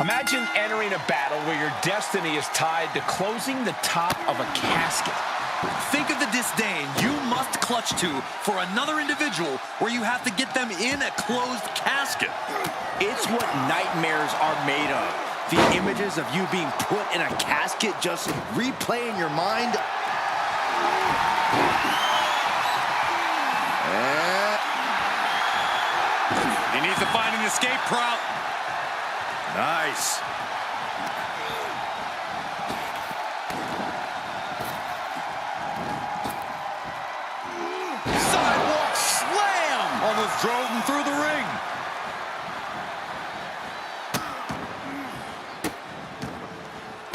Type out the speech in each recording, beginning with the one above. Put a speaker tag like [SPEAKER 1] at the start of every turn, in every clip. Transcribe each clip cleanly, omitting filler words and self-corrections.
[SPEAKER 1] Imagine entering a battle where your destiny is tied to closing the top of a casket.
[SPEAKER 2] Think of the disdain you must clutch to for another individual where you have to get them in a closed casket.
[SPEAKER 3] It's what nightmares are made of. The images of you being put in a casket just replay in your mind.
[SPEAKER 2] He needs to find an escape route. Nice. Sidewalk slam! Almost drove him through the ring.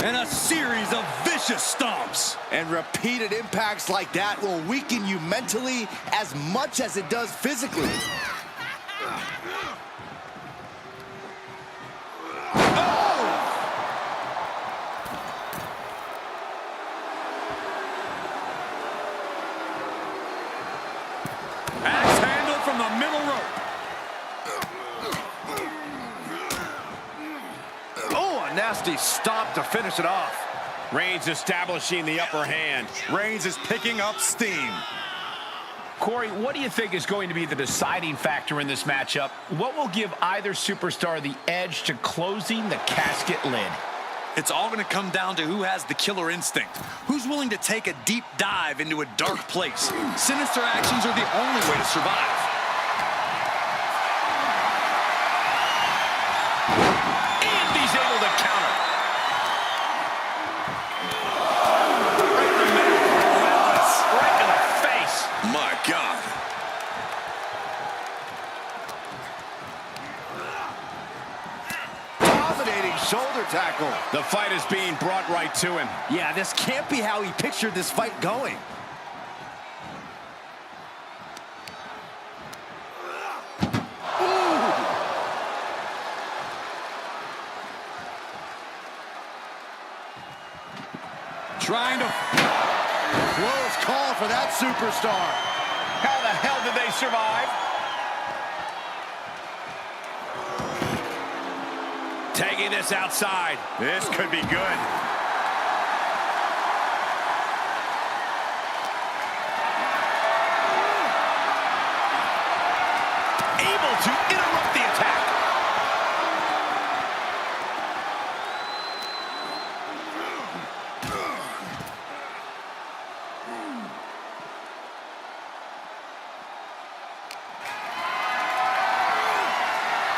[SPEAKER 2] And a series of vicious stomps.
[SPEAKER 3] And repeated impacts like that will weaken you mentally as much as it does physically.
[SPEAKER 2] Axe handle from the middle rope.
[SPEAKER 3] Oh, a nasty stomp to finish it off.
[SPEAKER 1] Reigns establishing the upper hand.
[SPEAKER 2] Reigns is picking up steam.
[SPEAKER 1] Corey, what do you think is going to be the deciding factor in this matchup? What will give either superstar the edge to closing the casket lid?
[SPEAKER 2] It's all going to come down to who has the killer instinct. Who's willing to take a deep dive into a dark place. Sinister actions are the only way to survive.
[SPEAKER 1] And he's able to counter.
[SPEAKER 2] Right in the middle. Relentless.
[SPEAKER 1] Right to the face.
[SPEAKER 2] My God.
[SPEAKER 3] Dominating shoulder tackle.
[SPEAKER 1] The fight is being brought right to him.
[SPEAKER 3] Yeah, this can't be how he pictured this fight going.
[SPEAKER 2] Trying to...
[SPEAKER 3] Close call for that superstar.
[SPEAKER 1] How the hell did they survive? Taking this outside.
[SPEAKER 2] This could be good.
[SPEAKER 1] Able to interrupt the attack.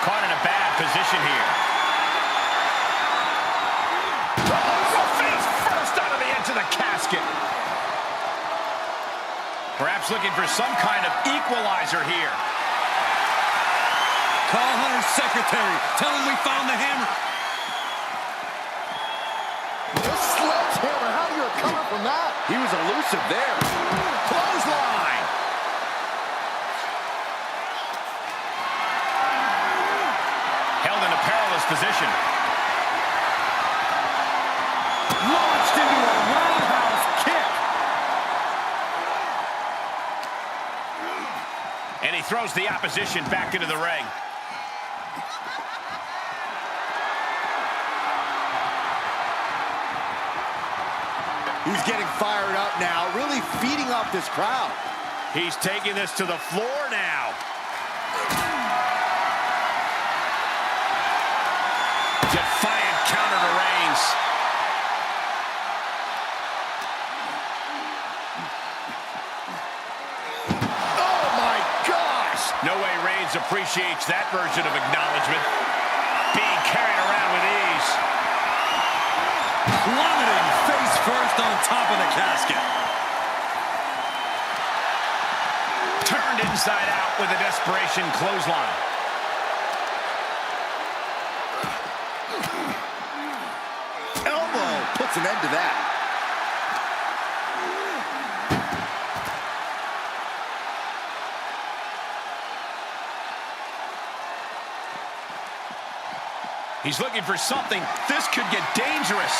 [SPEAKER 1] Caught in a bad position here. Face first out of the edge of the casket. Perhaps looking for some kind of equalizer here.
[SPEAKER 2] Call Hunter's secretary. Tell him we found the hammer.
[SPEAKER 3] This sledgehammer, how do you recover from that? He was elusive there. Clothesline.
[SPEAKER 1] Held in a perilous position.
[SPEAKER 2] Launched into a roundhouse kick.
[SPEAKER 1] And he throws the opposition back into the ring.
[SPEAKER 3] He's getting fired up now, really feeding off this crowd.
[SPEAKER 1] He's taking this to the floor now. Defiant counter to Reigns.
[SPEAKER 3] Oh my gosh!
[SPEAKER 1] No way Reigns appreciates that version of acknowledgement. Being carried around with ease.
[SPEAKER 2] Plummeting face first on top of the casket.
[SPEAKER 1] Turned inside out with a desperation clothesline.
[SPEAKER 3] Elbow puts an end to that.
[SPEAKER 1] He's looking for something. This could get dangerous.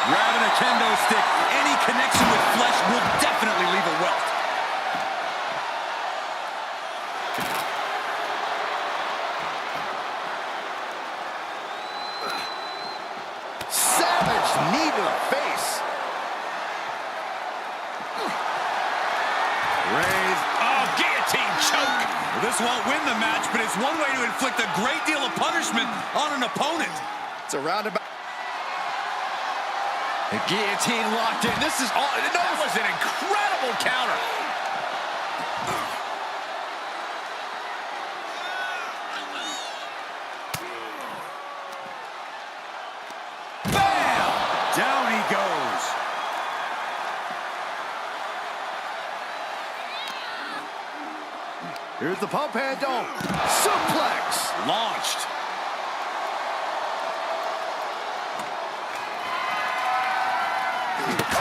[SPEAKER 2] Grabbing a kendo stick. Any connection with flesh will definitely leave a welt. This won't win the match, but it's one way to inflict a great deal of punishment on an opponent.
[SPEAKER 3] It's a roundabout. The guillotine locked in. This is all.
[SPEAKER 1] That was an incredible counter.
[SPEAKER 3] Bam! Down he goes. Here's the pump handle. Suplex.
[SPEAKER 2] Launched.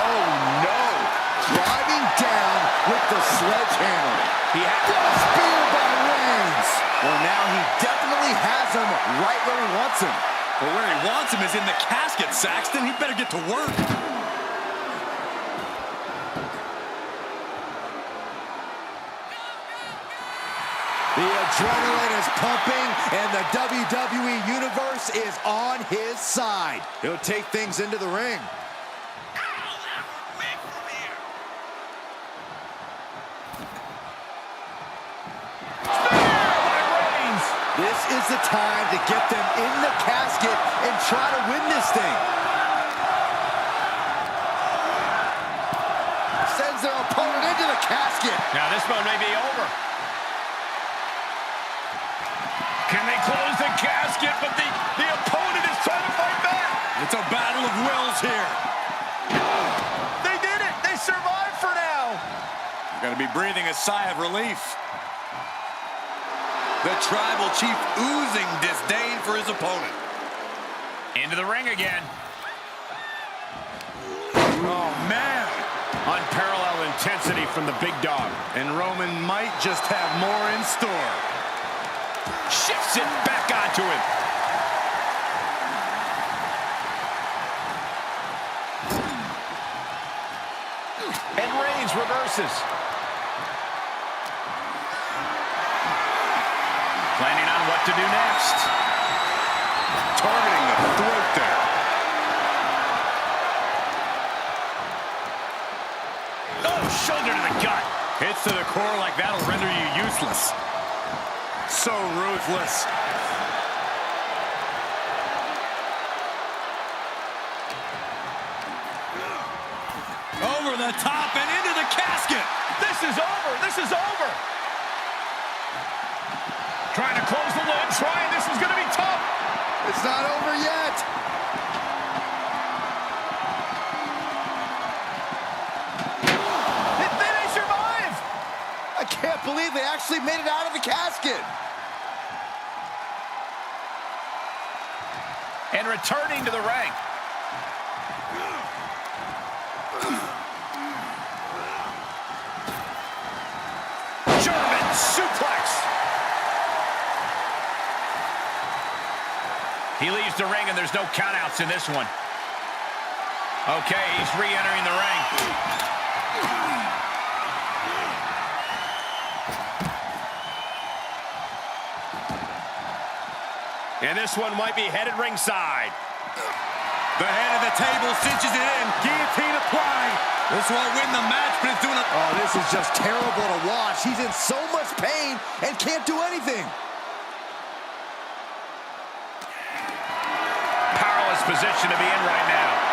[SPEAKER 3] Oh, no. Driving down with the sledgehammer. He had a spear by Reigns. Well, now he definitely has him right where he wants him.
[SPEAKER 2] But where he wants him is in the casket, Saxton. He'd better get to work.
[SPEAKER 3] The adrenaline is pumping, and the WWE Universe is on his side. He'll take things into the ring. This is the time to get them in the casket and try to win this thing. Sends their opponent into the casket.
[SPEAKER 1] Now this one may be over. Can they close the casket? But the opponent is trying to fight back.
[SPEAKER 2] It's a battle of wills here.
[SPEAKER 1] They did it. They survived for now.
[SPEAKER 2] You're going to be breathing a sigh of relief. The Tribal Chief oozing disdain for his opponent.
[SPEAKER 1] Into the ring again.
[SPEAKER 2] Oh, man.
[SPEAKER 1] Unparalleled intensity from the big dog.
[SPEAKER 2] And Roman might just have more in store.
[SPEAKER 1] Shifts it back onto him. And Reigns reverses. Planning on what to do next.
[SPEAKER 2] Targeting the throat there.
[SPEAKER 1] Oh, shoulder to the gut.
[SPEAKER 2] Hits to the core like that'll render you useless. So ruthless. Over the top and into the casket.
[SPEAKER 1] This is over. This is over. Trying to close the lid. This is going to be tough.
[SPEAKER 3] It's not over yet.
[SPEAKER 1] They survive.
[SPEAKER 3] I can't believe they actually made it out of the casket.
[SPEAKER 1] And returning to the ring. German suplex. He leaves the ring, and there's no countouts in this one. Okay, he's re-entering the ring. And this one might be headed ringside.
[SPEAKER 2] The head of the table cinches it in. Guillotine applied. This won't win the match, but it's doing it.
[SPEAKER 3] Oh, this is just terrible to watch. He's in so much pain and can't do anything.
[SPEAKER 1] Powerless position to be in right now.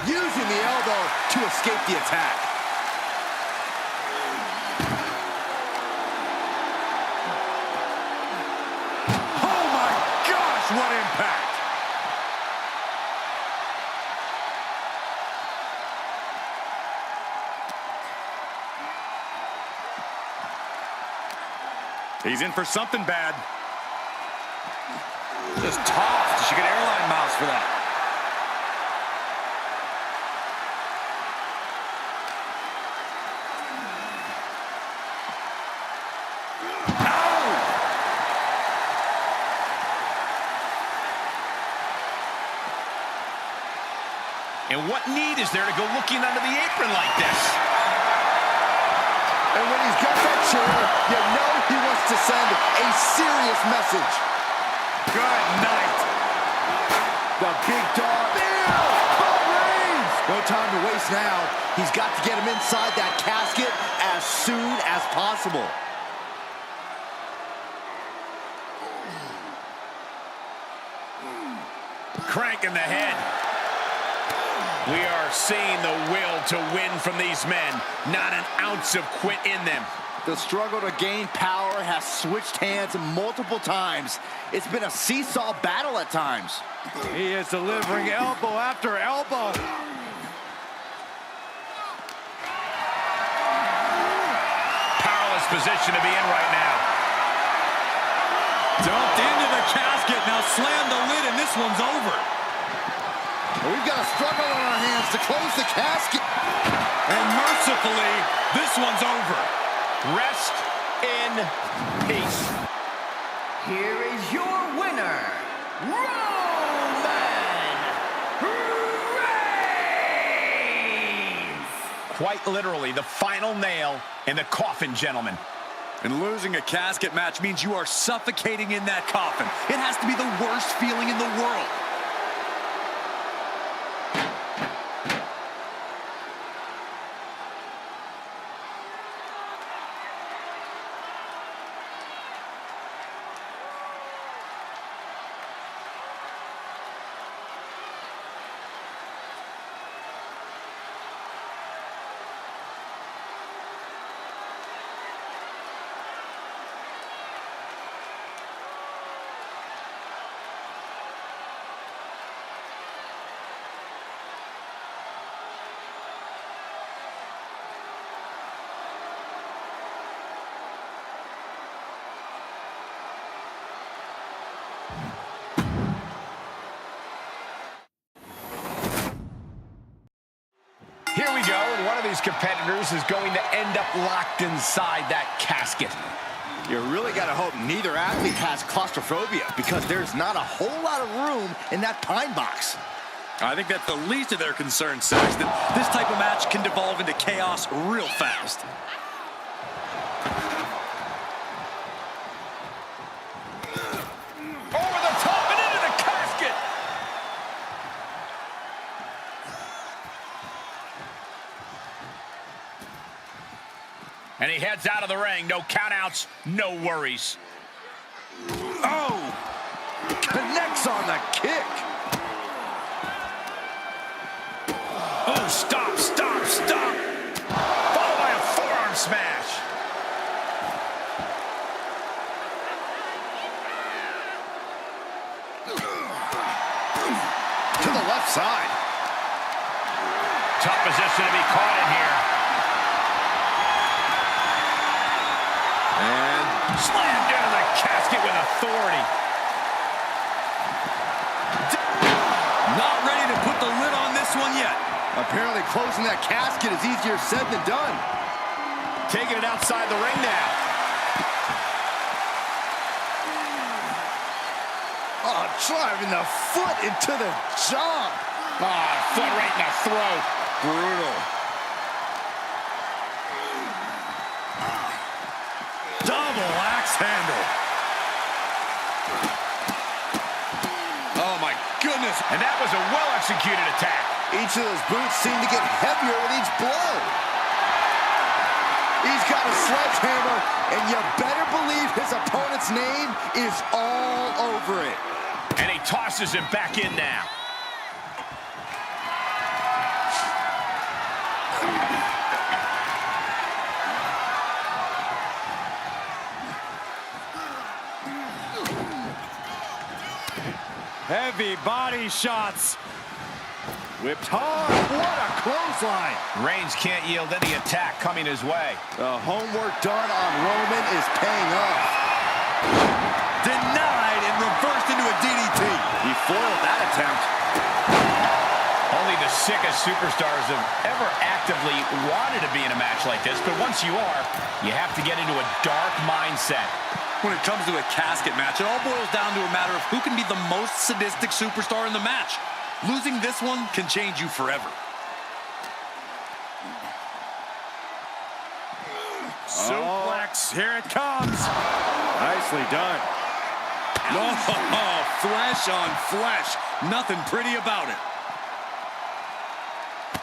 [SPEAKER 3] Using the elbow to escape the attack.
[SPEAKER 2] Oh my gosh, what impact! He's in for something bad. Just tossed. You should get airline miles for that.
[SPEAKER 1] And what need is there to go looking under the apron like this?
[SPEAKER 3] And when he's got that chair, you know he wants to send a serious message.
[SPEAKER 2] Good night.
[SPEAKER 3] The big dog. By Reigns. No time to waste now. He's got to get him inside that casket as soon as possible.
[SPEAKER 1] Cranking the head. We are seeing the will to win from these men. Not an ounce of quit in them.
[SPEAKER 3] The struggle to gain power has switched hands multiple times. It's been a seesaw battle at times.
[SPEAKER 2] He is delivering elbow after elbow.
[SPEAKER 1] Powerless position to be in right now.
[SPEAKER 2] Dumped into the casket. Now slam the lid and this one's over.
[SPEAKER 3] We've got a struggle on our hands to close the casket.
[SPEAKER 2] And mercifully, this one's over.
[SPEAKER 1] Rest in peace.
[SPEAKER 4] Here is your winner, Roman Reigns!
[SPEAKER 1] Quite literally, the final nail in the coffin, gentlemen.
[SPEAKER 2] And losing a casket match means you are suffocating in that coffin. It has to be the worst feeling in the world.
[SPEAKER 1] Here we go, and one of these competitors is going to end up locked inside that casket.
[SPEAKER 3] You really got to hope neither athlete has claustrophobia, because there's not a whole lot of room in that pine box.
[SPEAKER 2] I think that's the least of their concerns, Saxton. This type of match can devolve into chaos real fast.
[SPEAKER 1] Over the top and into the casket! And he heads out of the ring. No countouts, no worries.
[SPEAKER 3] Oh! Connects on the kick.
[SPEAKER 1] Oh, stop, stop, stop. Followed by a forearm smash.
[SPEAKER 3] To the left side.
[SPEAKER 1] Tough position to be caught in here.
[SPEAKER 3] And
[SPEAKER 1] Slammed into the casket with authority.
[SPEAKER 2] Not ready to put the lid on this one yet.
[SPEAKER 3] apparently closing that casket is easier said than done.
[SPEAKER 1] Taking it outside the ring now.
[SPEAKER 3] Oh, driving the foot into the jaw.
[SPEAKER 1] Foot right in the throat.
[SPEAKER 3] Brutal.
[SPEAKER 2] Double axe handle. Oh, my goodness.
[SPEAKER 1] And that was a well-executed attack.
[SPEAKER 3] Each of those boots seem to get heavier with each blow. He's got a sledgehammer, and you better believe his opponent's name is all over it.
[SPEAKER 1] And he tosses him back in now.
[SPEAKER 2] Heavy body shots. Whipped hard. What a clothesline.
[SPEAKER 1] Reigns can't yield any attack coming his way.
[SPEAKER 3] The homework done on Roman is paying off.
[SPEAKER 2] Denied and reversed into a DDT.
[SPEAKER 3] He foiled that attempt.
[SPEAKER 1] Only the sickest superstars have ever actively wanted to be in a match like this, but once you are, you have to get into a dark mindset.
[SPEAKER 2] When it comes to a casket match, it all boils down to a matter of who can be the most sadistic superstar in the match. Losing this one can change you forever. Suplex, here it comes. Nicely done. Oh, flesh on flesh. Nothing pretty about it.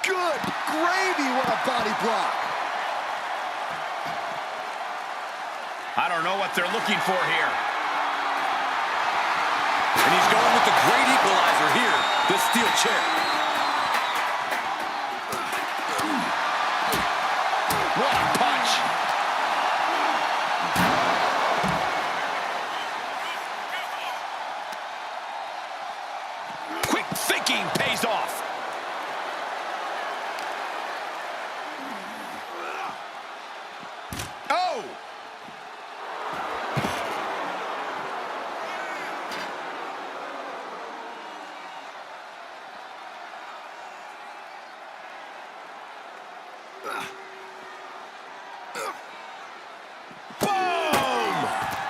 [SPEAKER 3] Good gravy, what a body block.
[SPEAKER 1] I don't know what they're looking for here.
[SPEAKER 2] And he's going with the great equalizer here, this steel chair.
[SPEAKER 1] What a punch. Quick thinking pays off. Oh!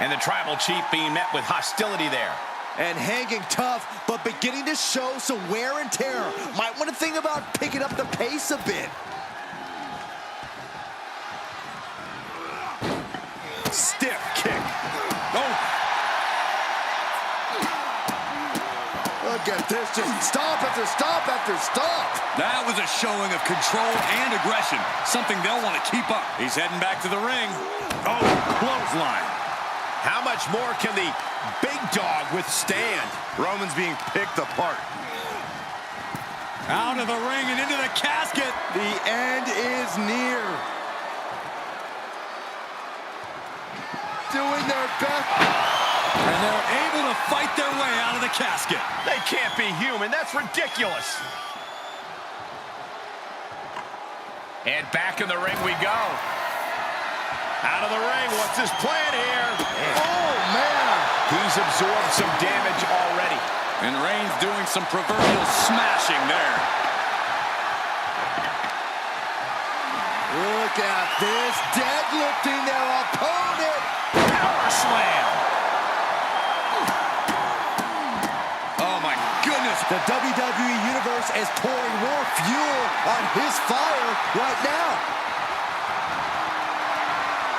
[SPEAKER 1] And the tribal chief being met with hostility there.
[SPEAKER 3] And hanging tough, but beginning to show some wear and tear. Might want to think about picking up the pace a bit.
[SPEAKER 2] Stiff kick. Oh.
[SPEAKER 3] Look at this, just stop after stop after stop.
[SPEAKER 2] That was a showing of control and aggression, something they'll want to keep up. He's heading back to the ring. Oh, clothesline.
[SPEAKER 1] How much more can the big dog withstand?
[SPEAKER 2] Roman's being picked apart. Out of the ring and into the casket.
[SPEAKER 3] The end is near. Doing their best.
[SPEAKER 2] And they're able to fight their way out of the casket.
[SPEAKER 1] They can't be human. That's ridiculous. And back in the ring we go. Out of the ring. What's his plan here?
[SPEAKER 3] Oh, man.
[SPEAKER 1] He's absorbed some damage already.
[SPEAKER 2] And Reigns doing some proverbial smashing there.
[SPEAKER 3] Look at this. Deadlifting their opponent.
[SPEAKER 1] Power slam.
[SPEAKER 2] Oh, my goodness.
[SPEAKER 3] The WWE Universe is pouring more fuel on his fire right now.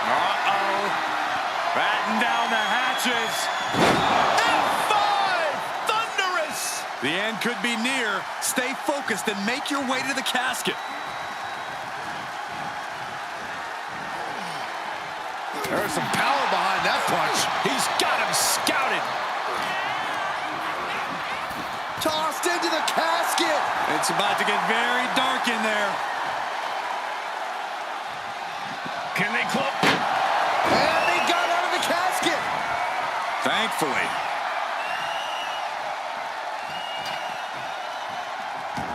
[SPEAKER 2] Uh-oh. Batten down the hatches.
[SPEAKER 1] F5! Thunderous!
[SPEAKER 2] The end could be near. Stay focused and make your way to the casket.
[SPEAKER 3] There's some power behind that punch.
[SPEAKER 1] He's got him scouted.
[SPEAKER 3] Tossed into the casket.
[SPEAKER 2] It's about to get very dark in there.
[SPEAKER 1] Can they close?
[SPEAKER 3] And they got out of the casket.
[SPEAKER 2] Thankfully.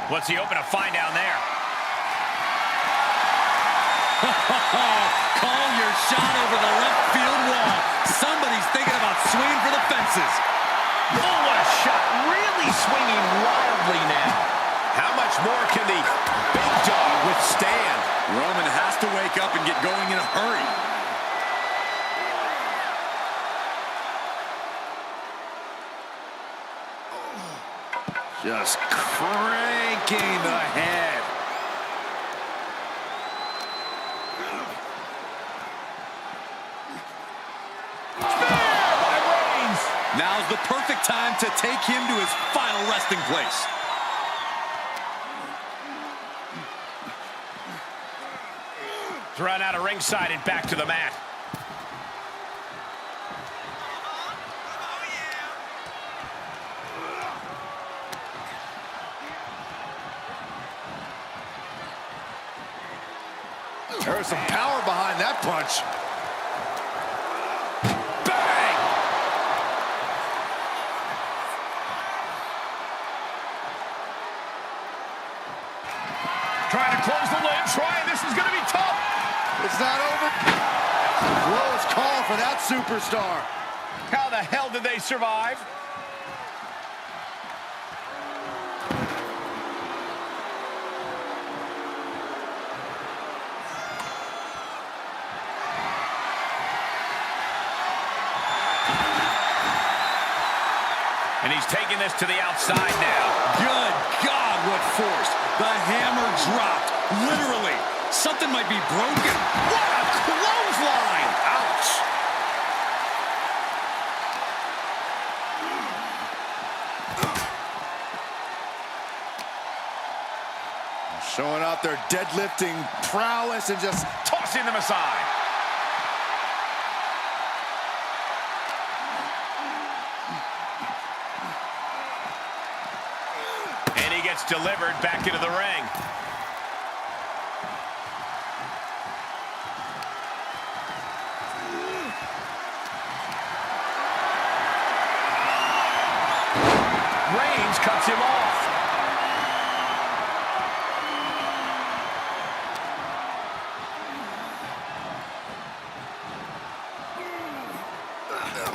[SPEAKER 1] What's he open to find down there?
[SPEAKER 2] Call your shot over the left field wall. Somebody's thinking about swinging for the fences.
[SPEAKER 1] Oh, what a shot. Really swinging wildly now. How much more can the big dog withstand?
[SPEAKER 2] Roman has to wake up and get going in a hurry.
[SPEAKER 3] Just cranking the head.
[SPEAKER 2] Now's the perfect time to take him to his final resting place.
[SPEAKER 1] Run out of ringside and back to the mat.
[SPEAKER 3] There's some power behind that punch.
[SPEAKER 1] Bang! Trying to close the lid. This is going to be tough.
[SPEAKER 3] It's not over. Close call for that superstar.
[SPEAKER 1] How the hell did they survive? And he's taking this to the outside now.
[SPEAKER 2] Good God, what force. The hammer dropped. Literally. Something might be broken.
[SPEAKER 1] What a clothesline! Ouch!
[SPEAKER 3] Showing off their deadlifting prowess and just
[SPEAKER 1] Tossing them aside. And he gets delivered back into the ring. Reigns cuts him off.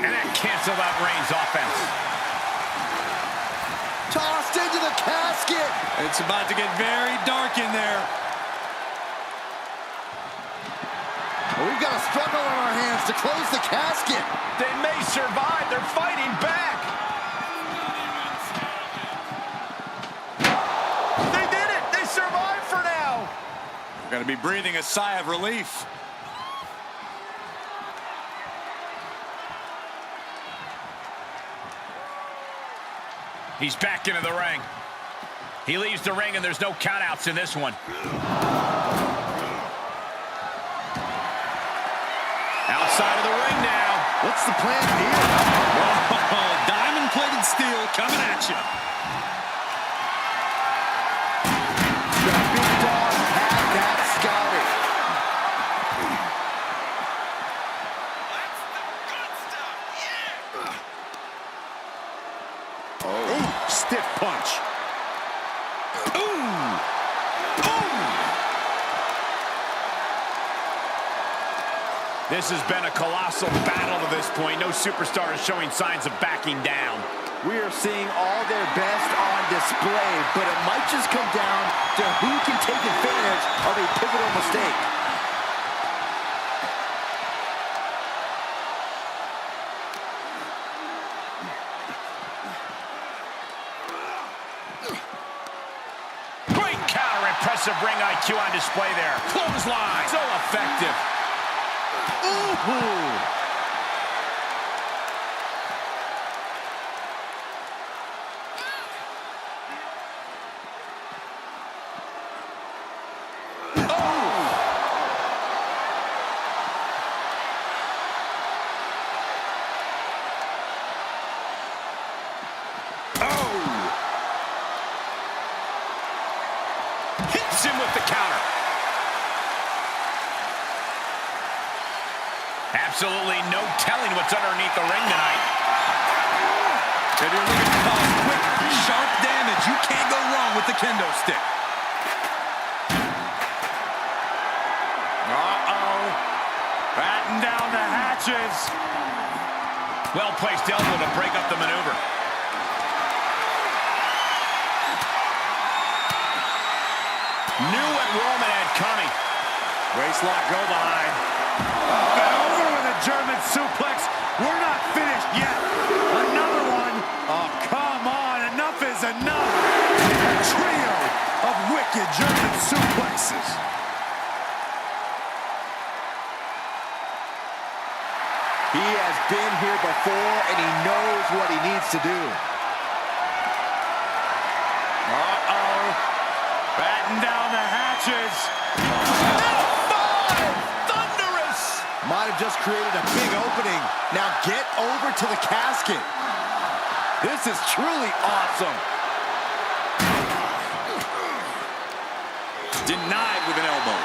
[SPEAKER 1] And that canceled out Reigns' offense.
[SPEAKER 3] tossed into the casket.
[SPEAKER 2] It's about to get very dark in there.
[SPEAKER 3] We've got a struggle on our hands to close the casket.
[SPEAKER 1] They may survive. They're fighting back. They did it. They survived for now.
[SPEAKER 2] We're going to be breathing a sigh of relief.
[SPEAKER 1] He's back into the ring. He leaves the ring, and there's no countouts in this one. Outside of the ring now.
[SPEAKER 3] What's the plan here?
[SPEAKER 2] Oh, diamond-plated steel coming at you.
[SPEAKER 3] The big dog had that scouted.
[SPEAKER 2] Oh, stiff punch.
[SPEAKER 1] This has been a colossal battle to this point. No superstar is showing signs of backing down.
[SPEAKER 3] We are seeing all their best on display, but it might just come down to who can take advantage of a pivotal mistake.
[SPEAKER 1] Great counter, impressive ring IQ on display there. Clothesline, so effective.
[SPEAKER 3] Ooh.
[SPEAKER 1] Hits him with the counter. Absolutely no telling what's underneath the ring tonight.
[SPEAKER 2] If you're looking to cause quick, sharp damage, you can't go wrong with the kendo stick. Uh-oh. Batten down the hatches.
[SPEAKER 1] Well-placed elbow to break up the maneuver. Knew what Roman had coming.
[SPEAKER 2] Waistlock go behind. Over with a German suplex. We're not finished yet. Another one. Oh, come on. Enough is enough. A trio of wicked German suplexes.
[SPEAKER 3] He has been here before, and he knows what he needs to do.
[SPEAKER 2] Uh-oh. Batten down the hatches.
[SPEAKER 1] Thunderous!
[SPEAKER 3] Might have just created a big opening. Now get over to the casket. This is truly awesome.
[SPEAKER 2] Denied with an elbow.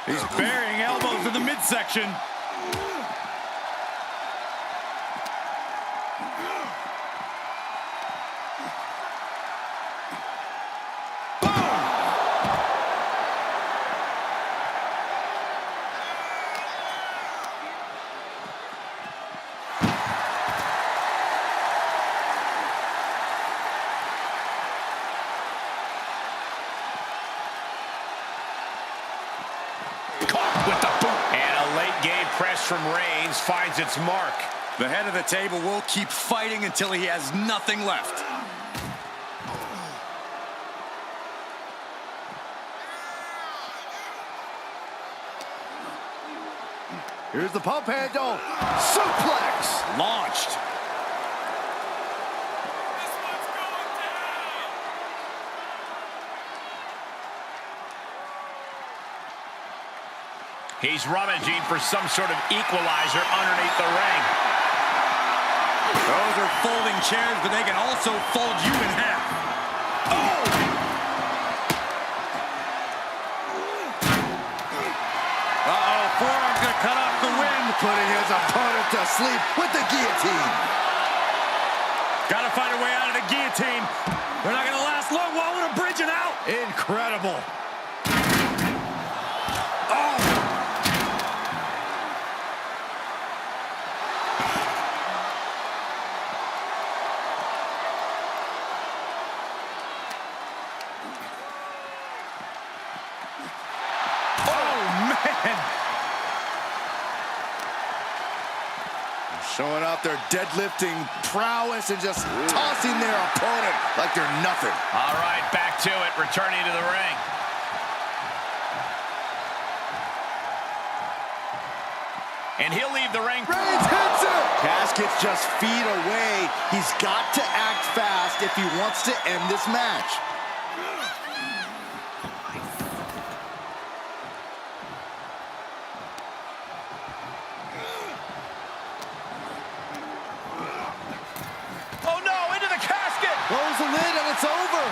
[SPEAKER 2] He's burying elbows in the midsection.
[SPEAKER 1] Caught with the boot. And a late game press from Reigns finds its mark.
[SPEAKER 2] The head of the table will keep fighting until he has nothing left.
[SPEAKER 3] Here's the pump handle. Suplex.
[SPEAKER 2] Launched.
[SPEAKER 1] He's rummaging for some sort of equalizer underneath the ring.
[SPEAKER 2] Those are folding chairs, but they can also fold you in half. Oh! Uh-oh, forearm's gonna cut off the wind.
[SPEAKER 3] Putting his opponent to sleep with the guillotine.
[SPEAKER 2] Gotta find a way out of the guillotine. They're not gonna last long. Wall with a bridge and out.
[SPEAKER 3] Incredible. Showing off their deadlifting prowess and just tossing their opponent like they're nothing.
[SPEAKER 1] All right, back to it, returning to the ring. And he'll leave the ring.
[SPEAKER 3] Reigns hits it! Casket's just feet away. He's got to act fast if he wants to end this match. Close the lid and it's over.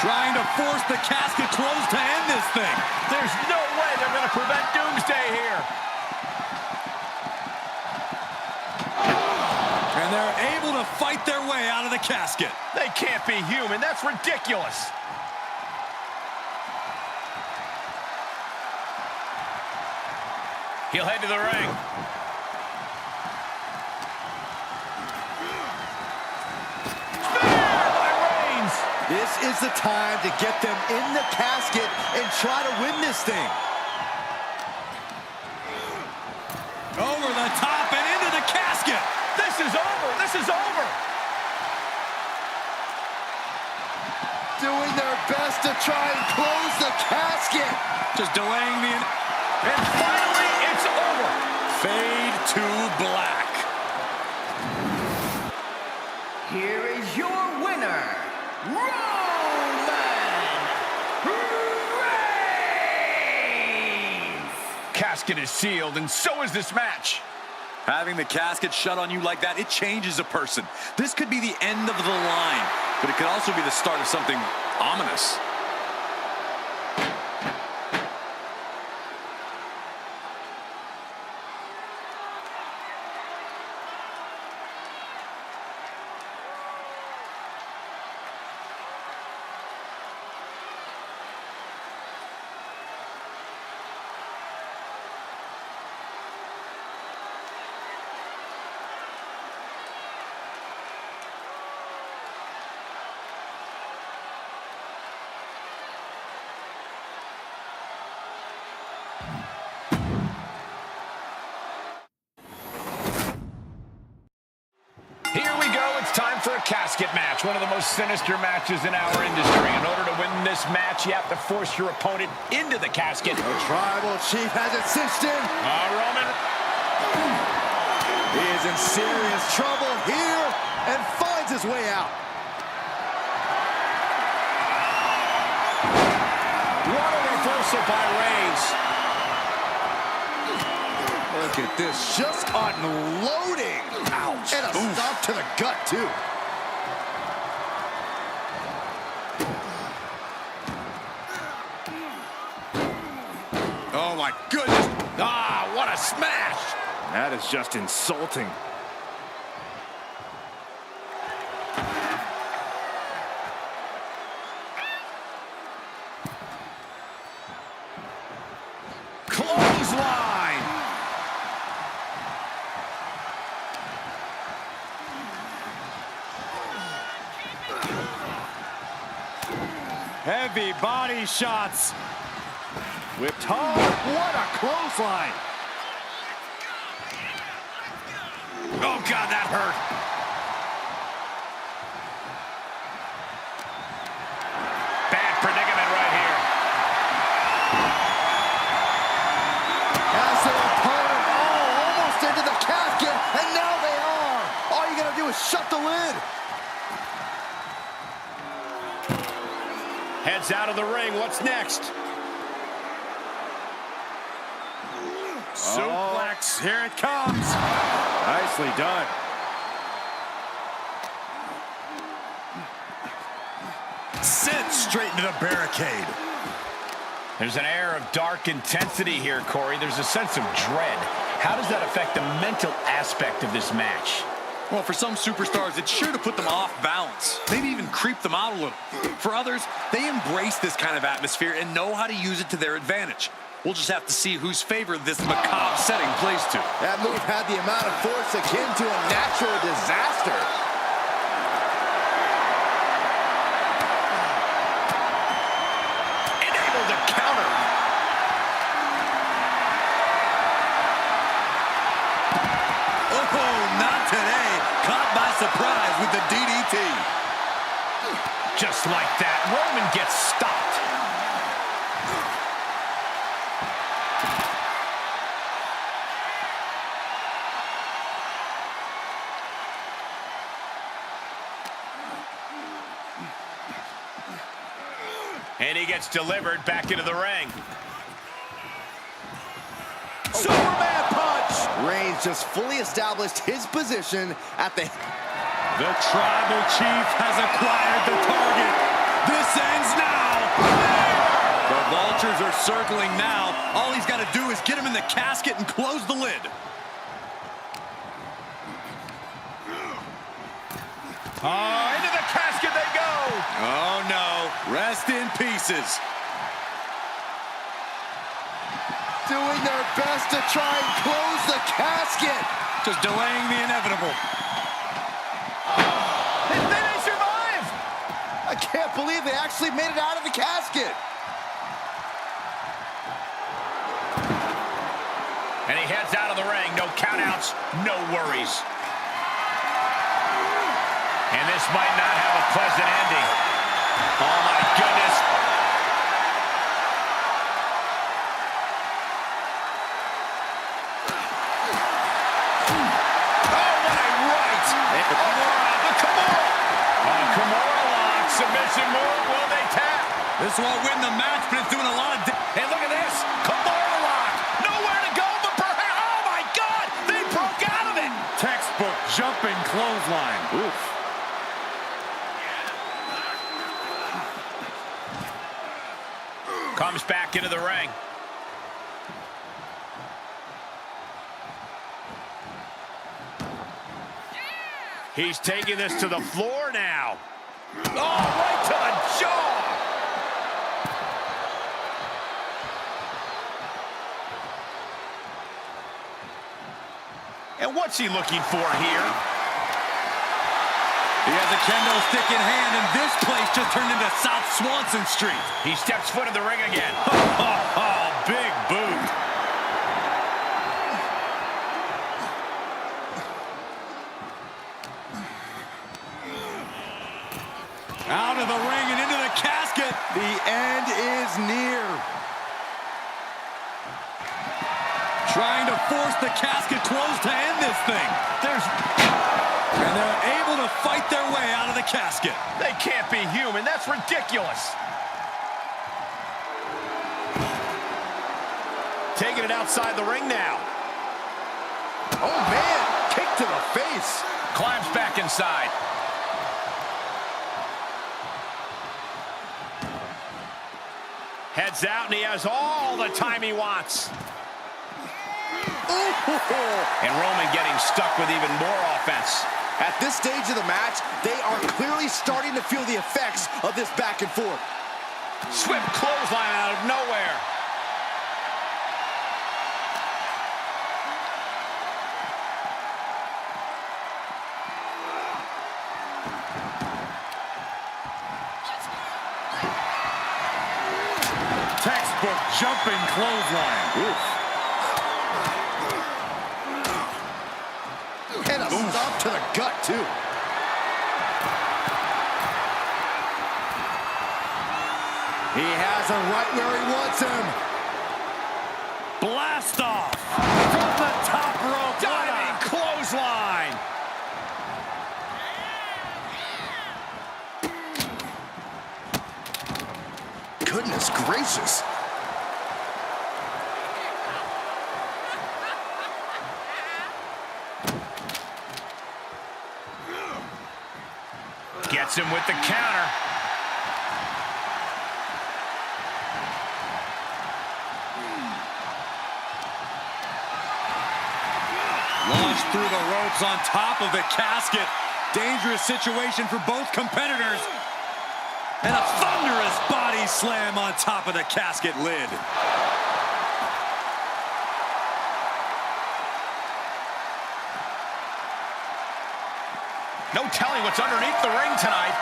[SPEAKER 2] Trying to force the casket closed to end this thing.
[SPEAKER 1] There's no way they're going to prevent Doomsday here.
[SPEAKER 2] And they're able to fight their way out of the casket.
[SPEAKER 1] They can't be human. That's ridiculous. He'll head to the ring.
[SPEAKER 3] This is the time to get them in the casket and try to win this thing.
[SPEAKER 2] Over the top and into the casket.
[SPEAKER 1] This is over. This is over.
[SPEAKER 3] Doing their best to try and close the casket.
[SPEAKER 2] Just delaying the...
[SPEAKER 1] And finally, it's over.
[SPEAKER 2] Fade to black.
[SPEAKER 4] Here is your winner, Roman Reigns!
[SPEAKER 1] Casket is sealed, and so is this match.
[SPEAKER 2] Having the casket shut on you like that, it changes a person. This could be the end of the line, but it could also be the start of something ominous.
[SPEAKER 1] Here we go. It's time for a casket match, one of the most sinister matches in our industry. In order to win this match, you have to force your opponent into the casket.
[SPEAKER 3] The tribal chief has it cinched in.
[SPEAKER 1] Roman.
[SPEAKER 3] He is in serious trouble here and finds his way out.
[SPEAKER 1] What a reversal by Reigns.
[SPEAKER 3] Look at this, just unloading. Ouch. And a stop to the gut, too.
[SPEAKER 2] Oh, my goodness.
[SPEAKER 1] Ah, what a smash.
[SPEAKER 3] That is just insulting.
[SPEAKER 1] Clothesline.
[SPEAKER 2] Heavy body shots.
[SPEAKER 3] Whipped hard. What a clothesline.
[SPEAKER 1] Oh, God, that hurt. Bad predicament right here. Heads out of the ring. What's next?
[SPEAKER 2] Suplex. Here it comes. Nicely done. Sent straight into the barricade.
[SPEAKER 1] There's an air of dark intensity here, Corey. There's a sense of dread. How does that affect the mental aspect of this match?
[SPEAKER 5] Well, for some superstars, it's sure to put them off balance. Maybe even creep them out a little. For others, they embrace this kind of atmosphere and know how to use it to their advantage. We'll just have to see whose favor this macabre setting plays to.
[SPEAKER 3] That move had the amount of force akin to a natural disaster.
[SPEAKER 1] Able to counter.
[SPEAKER 2] Oh, not today. Caught by surprise with the DDT.
[SPEAKER 1] Just like that, Roman gets stopped. And he gets delivered back into the ring.
[SPEAKER 3] Superman punch! Reigns just fully established his position at the...
[SPEAKER 2] The Tribal Chief has acquired the target. This ends now.
[SPEAKER 5] The Vultures are circling now. All he's got to do is get him in the casket and close the lid.
[SPEAKER 1] Into the casket they go.
[SPEAKER 2] Oh, no. Rest in pieces.
[SPEAKER 3] doing their best to try and close the casket.
[SPEAKER 5] Just delaying the inevitable.
[SPEAKER 1] They survive!
[SPEAKER 3] I can't believe they actually made it out of the casket.
[SPEAKER 1] And he heads out of the ring. No countouts, no worries. And this might not have a pleasant ending. Oh, my goodness. Oh, what a right. The Kimura. Kimura lock. Submission move. Will they tap?
[SPEAKER 5] This won't win the match, but it's doing a lot of
[SPEAKER 1] And look at this. Kimura lock. Nowhere to go, but perhaps. Oh, my God. They broke out of it.
[SPEAKER 2] Textbook jumping clothesline. Oof.
[SPEAKER 1] Comes back into the ring. He's taking this to the floor now. Oh, right to the jaw. And what's he looking for here?
[SPEAKER 5] He has a kendo stick in hand, and this place just turned into South Swanson Street.
[SPEAKER 1] He steps foot in the ring again. Oh, big boot.
[SPEAKER 5] Out of the ring and into the casket.
[SPEAKER 3] The end is near.
[SPEAKER 5] Trying to force the casket closed to end this thing. And they're able to fight their way out of the casket.
[SPEAKER 1] They can't be human. That's ridiculous. Taking it outside the ring now.
[SPEAKER 3] Oh, man. Kick to the face.
[SPEAKER 1] Climbs back inside. Heads out, and he has all the time he wants. And Roman getting stuck with even more offense.
[SPEAKER 3] At this stage of the match, they are clearly starting to feel the effects of this back and forth.
[SPEAKER 1] Swift clothesline out of nowhere.
[SPEAKER 2] Textbook jumping clothesline. Oof.
[SPEAKER 3] And a stomp to the gut, too. He has him right where he wants him.
[SPEAKER 2] Blast off from the top rope.
[SPEAKER 1] Diving clothesline.
[SPEAKER 3] Goodness gracious.
[SPEAKER 1] Gets him with the counter.
[SPEAKER 5] Launched through the ropes on top of the casket. Dangerous situation for both competitors. And a thunderous body slam on top of the casket lid.
[SPEAKER 1] No telling what's underneath the ring tonight.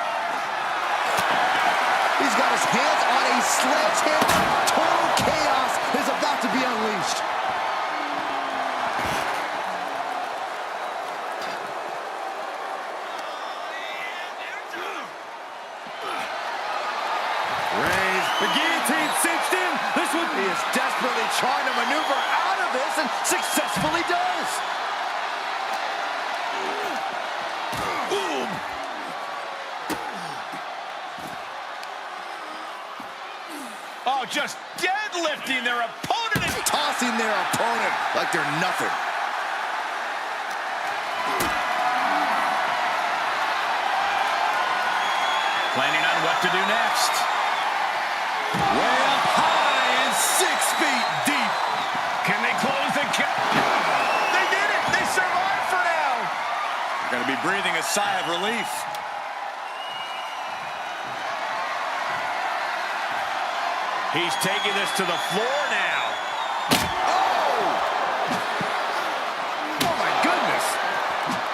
[SPEAKER 3] He's got his hands on a sledgehammer. Total chaos is about to be unleashed.
[SPEAKER 2] The guillotine cinched in.
[SPEAKER 3] He is desperately trying to maneuver out of this and successfully does. Boom.
[SPEAKER 1] Oh, just deadlifting their opponent and
[SPEAKER 3] Tossing their opponent like they're nothing.
[SPEAKER 1] planning on what to do next.
[SPEAKER 5] Way up high and 6 feet deep.
[SPEAKER 1] Can they close the gap? They did it! They survived for now!
[SPEAKER 5] They're going to be breathing a sigh of relief.
[SPEAKER 1] He's taking this to the floor now.
[SPEAKER 3] Oh my goodness!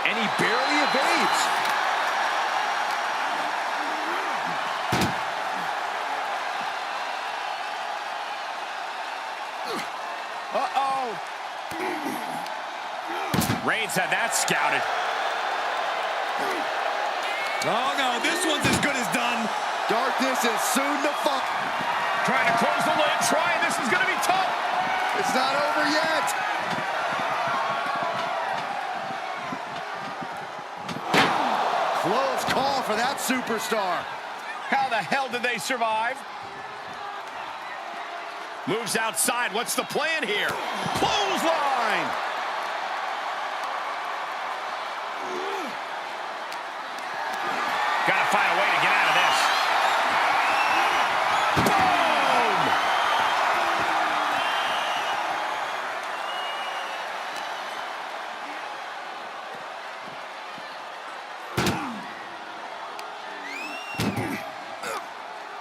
[SPEAKER 3] And he barely evades.
[SPEAKER 1] Uh-oh. Reigns had that scouted.
[SPEAKER 5] Oh no, this one's as good as done.
[SPEAKER 3] Darkness is soon to fall.
[SPEAKER 1] Trying to close the lid, this is gonna be tough.
[SPEAKER 3] It's not over yet. Close call for that superstar.
[SPEAKER 1] How the hell did they survive? Moves outside, what's the plan here? Clothesline! Gotta find a way to get out of this. Boom!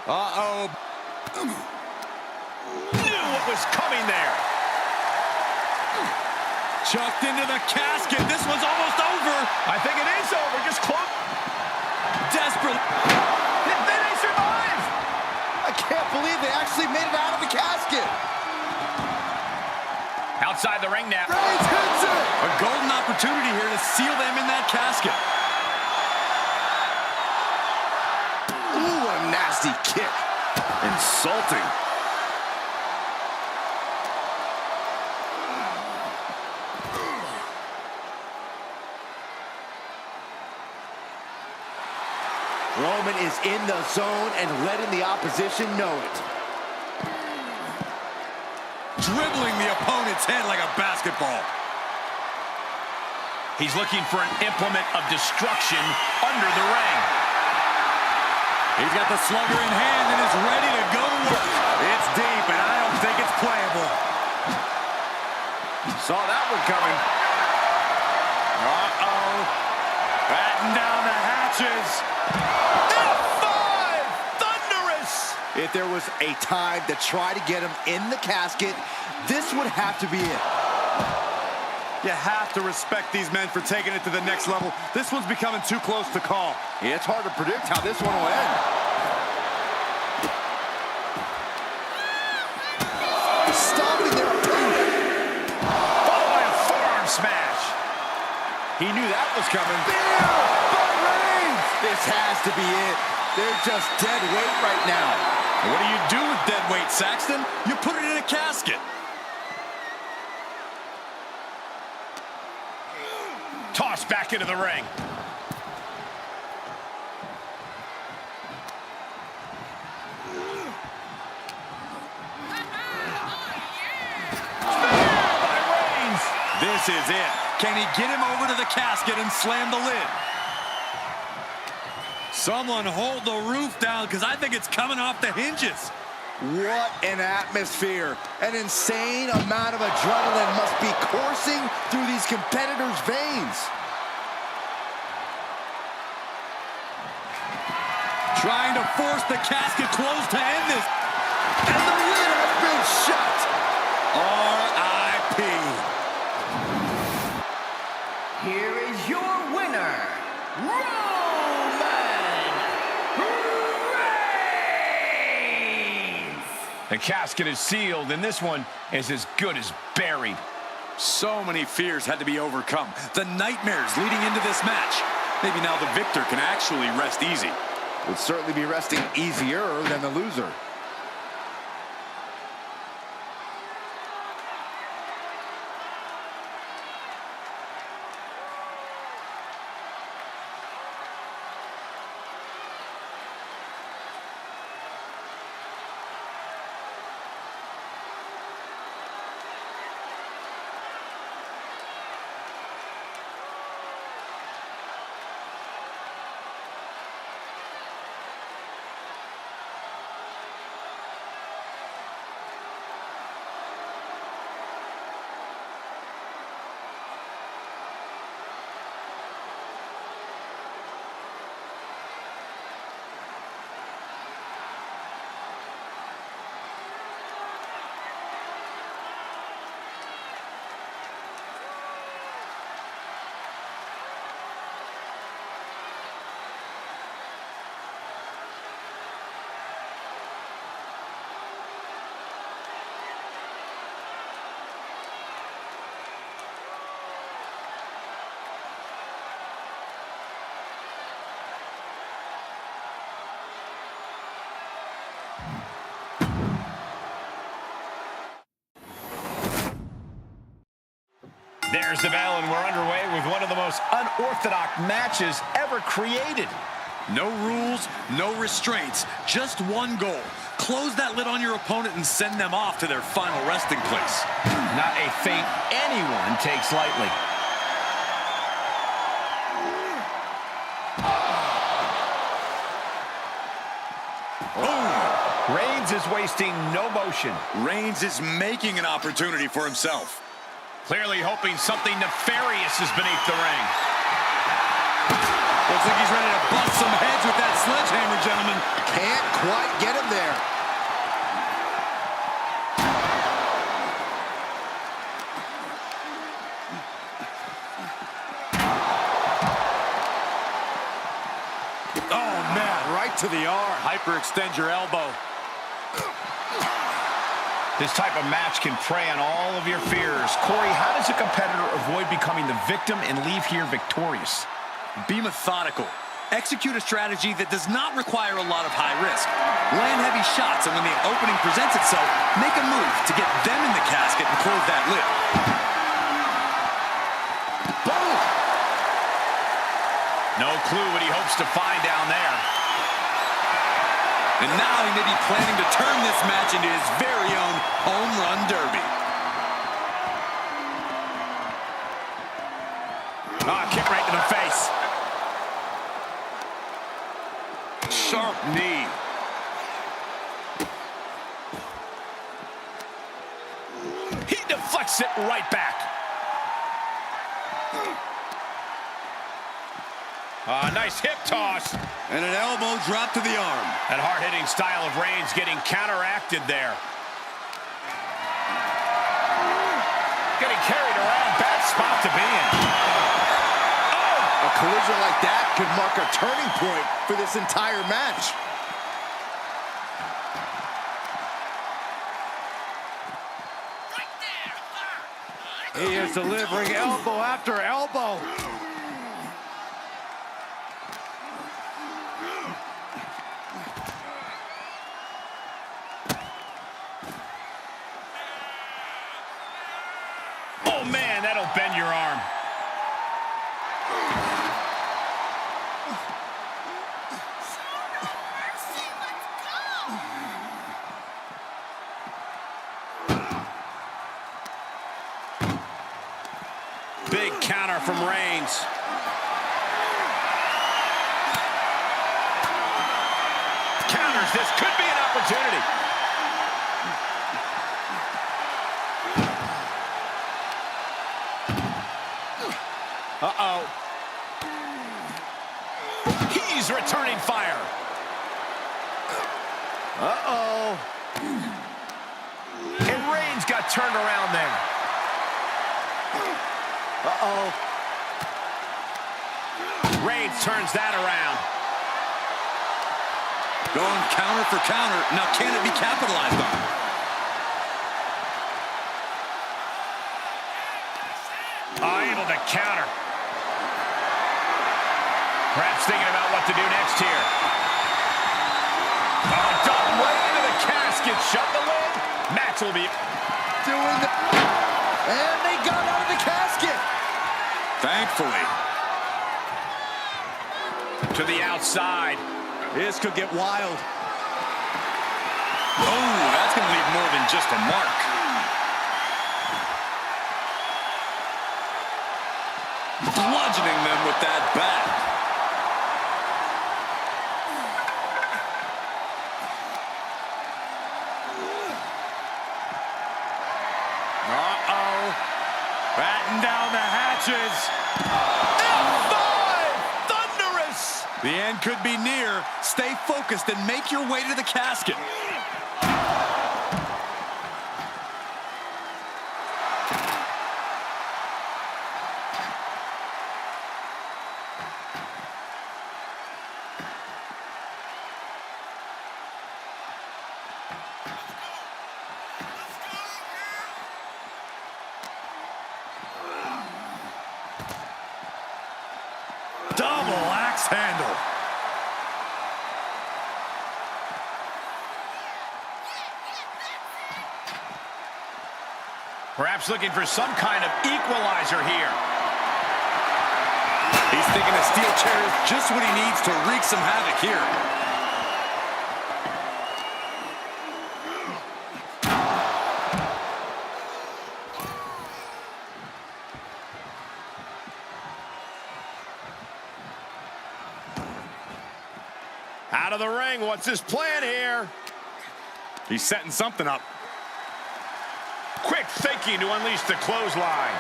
[SPEAKER 5] Uh-oh.
[SPEAKER 1] Knew what was coming there.
[SPEAKER 5] Chucked into the casket. This one's almost over.
[SPEAKER 1] I think it is over, just close.
[SPEAKER 5] Desperate.
[SPEAKER 1] They survive!
[SPEAKER 3] I can't believe they actually made it out of the casket.
[SPEAKER 1] Outside the ring now.
[SPEAKER 3] Reigns hits it.
[SPEAKER 5] A golden opportunity here to seal them in that casket.
[SPEAKER 3] Ooh, what a nasty kick. Insulting. Roman is in the zone and letting the opposition know it.
[SPEAKER 5] Dribbling the opponent's head like a basketball.
[SPEAKER 1] He's looking for an implement of destruction under the ring.
[SPEAKER 5] He's got the slugger in hand and is ready to go to work.
[SPEAKER 2] It's deep, and I don't think it's playable. Saw that one coming. Uh-oh. Batten down the hatches.
[SPEAKER 1] F5! Thunderous!
[SPEAKER 3] If there was a time to try to get him in the casket, this would have to be it.
[SPEAKER 2] You have to respect these men for taking it to the next level. This one's becoming too close to call.
[SPEAKER 3] Yeah, it's hard to predict how this one will end. Stopping their opponent.
[SPEAKER 1] Followed by a forearm smash.
[SPEAKER 2] He knew that was coming.
[SPEAKER 3] But Reigns! This has to be it. They're just dead weight right now.
[SPEAKER 5] What do you do with dead weight, Saxton? You put it in a casket.
[SPEAKER 1] Tossed back into the ring.
[SPEAKER 5] This is it. Can he get him over to the casket and slam the lid? Someone hold the roof down, because I think it's coming off the hinges.
[SPEAKER 3] What an atmosphere. An insane amount of adrenaline must be coursing through these competitors' veins.
[SPEAKER 5] Trying to force the casket closed to end this.
[SPEAKER 3] And the lid has been shut.
[SPEAKER 5] R.I.P.
[SPEAKER 4] Here is your winner, Roman Reigns!
[SPEAKER 1] The casket is sealed, and this one is as good as buried.
[SPEAKER 5] So many fears had to be overcome. The nightmares leading into this match. Maybe now the victor can actually rest easy.
[SPEAKER 3] Would certainly be resting easier than the loser.
[SPEAKER 1] There's the bell, and we're underway with one of the most unorthodox matches ever created.
[SPEAKER 5] No rules, no restraints, just one goal. Close that lid on your opponent and send them off to their final resting place.
[SPEAKER 1] Not a fate anyone takes lightly.
[SPEAKER 5] Boom!
[SPEAKER 1] Reigns is wasting no motion.
[SPEAKER 5] Reigns is making an opportunity for himself.
[SPEAKER 1] Clearly hoping something nefarious is beneath the ring.
[SPEAKER 5] Looks like he's ready to bust some heads with that sledgehammer, gentlemen.
[SPEAKER 3] Can't quite get him there.
[SPEAKER 5] Oh, man, right to the arm. Hyperextend your elbow.
[SPEAKER 1] This type of match can prey on all of your fears. Corey, how does a competitor avoid becoming the victim and leave here victorious?
[SPEAKER 5] Be methodical. Execute a strategy that does not require a lot of high risk. Land heavy shots, and when the opening presents itself, make a move to get them in the casket and close that lid.
[SPEAKER 3] Boom!
[SPEAKER 1] No clue what he hopes to find down there.
[SPEAKER 5] And now he may be planning to turn this match into his very own home run derby.
[SPEAKER 1] Kick right to the face.
[SPEAKER 5] Sharp knee.
[SPEAKER 1] He deflects it right back. Nice hip toss.
[SPEAKER 5] And an elbow drop to the arm.
[SPEAKER 1] That hard-hitting style of Reigns getting counteracted there. Getting carried around. Bad spot to be in.
[SPEAKER 3] A collision like that could mark a turning point for this entire match.
[SPEAKER 2] He is delivering elbow after elbow.
[SPEAKER 1] Oh, man, that'll bend your arm. counters. This could be an opportunity. Uh-oh. He's returning fire.
[SPEAKER 3] Uh-oh.
[SPEAKER 1] And Reigns got turned around there.
[SPEAKER 3] Uh-oh.
[SPEAKER 1] Reigns turns that around.
[SPEAKER 5] Going counter for counter. Now, can it be capitalized on?
[SPEAKER 1] Able to counter. Perhaps thinking about what to do next here. Oh, dumped right into the casket. Shut the lid. Match will be
[SPEAKER 3] Doing the... And they got out of the casket.
[SPEAKER 5] Thankfully.
[SPEAKER 1] to the outside.
[SPEAKER 2] This could get wild.
[SPEAKER 5] Oh, that's going to leave more than just a mark. Bludgeoning them with that bat.
[SPEAKER 2] Uh-oh. Batten down the hatches.
[SPEAKER 1] F5! Thunderous!
[SPEAKER 5] The end could be near. Stay focused and make your way to the casket.
[SPEAKER 2] Double axe handle.
[SPEAKER 1] Perhaps looking for some kind of equalizer here.
[SPEAKER 5] He's thinking a steel chair is just what he needs to wreak some havoc here.
[SPEAKER 1] Out of the ring, what's his plan here?
[SPEAKER 2] He's setting something up.
[SPEAKER 1] Quick thinking to unleash the clothesline.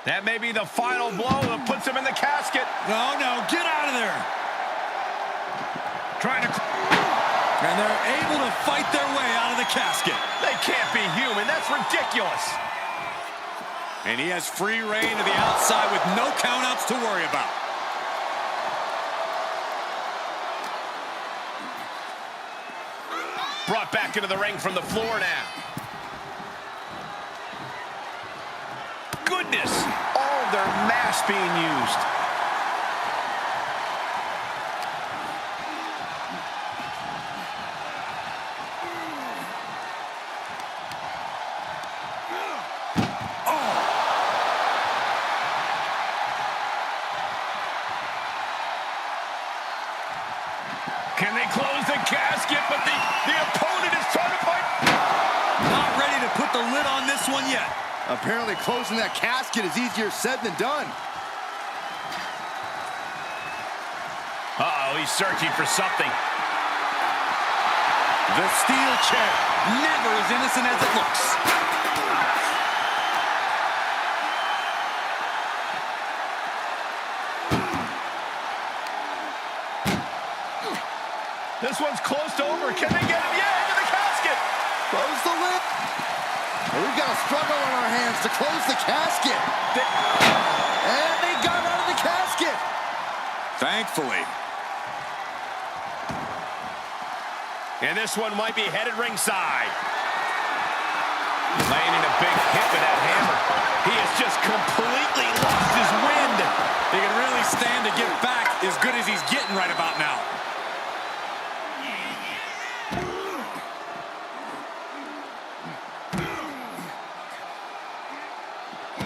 [SPEAKER 1] That may be the final blow that puts him in the casket.
[SPEAKER 2] No, get out of there.
[SPEAKER 1] Trying to...
[SPEAKER 5] And they're able to fight their way out of the casket.
[SPEAKER 1] They can't be human. That's ridiculous.
[SPEAKER 5] And he has free reign to the outside with no countouts to worry about.
[SPEAKER 1] Brought back into the ring from the floor now. Goodness, all their mass being used. Can they close the casket? But the opponent is trying to fight.
[SPEAKER 5] Not ready to put the lid on this one yet.
[SPEAKER 3] Apparently closing that casket is easier said than done.
[SPEAKER 1] Uh-oh, he's searching for something.
[SPEAKER 5] The steel chair, never as innocent as it looks.
[SPEAKER 1] This one's close to over. Can they get him? Yeah, into the casket.
[SPEAKER 3] Close the lid. And we've got a struggle on our hands to close the casket. And they got out of the casket.
[SPEAKER 5] Thankfully.
[SPEAKER 1] And this one might be headed ringside. Landing a big hit with that hammer. He has just completely lost his wind.
[SPEAKER 5] He can really stand to get back as good as he's getting right about now.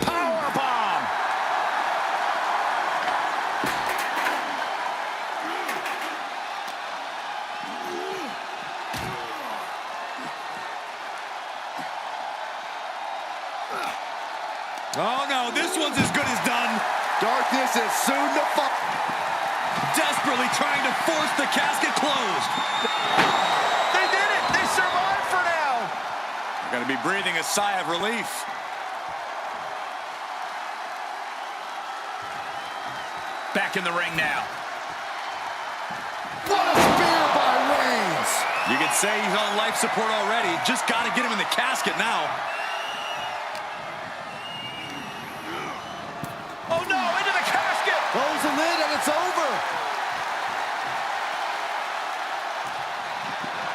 [SPEAKER 1] Powerbomb.
[SPEAKER 5] Oh, no, this one's as good as done.
[SPEAKER 3] Darkness is soon to fall.
[SPEAKER 5] Desperately trying to force the casket closed.
[SPEAKER 1] They did it! They survived for now!
[SPEAKER 5] They're going to be breathing a sigh of relief.
[SPEAKER 1] Back in the ring now.
[SPEAKER 3] What a spear by Reigns!
[SPEAKER 5] You can say he's on life support already. Just got to get him in the casket now.
[SPEAKER 1] Oh no, into the casket!
[SPEAKER 3] Close the lid and it's over.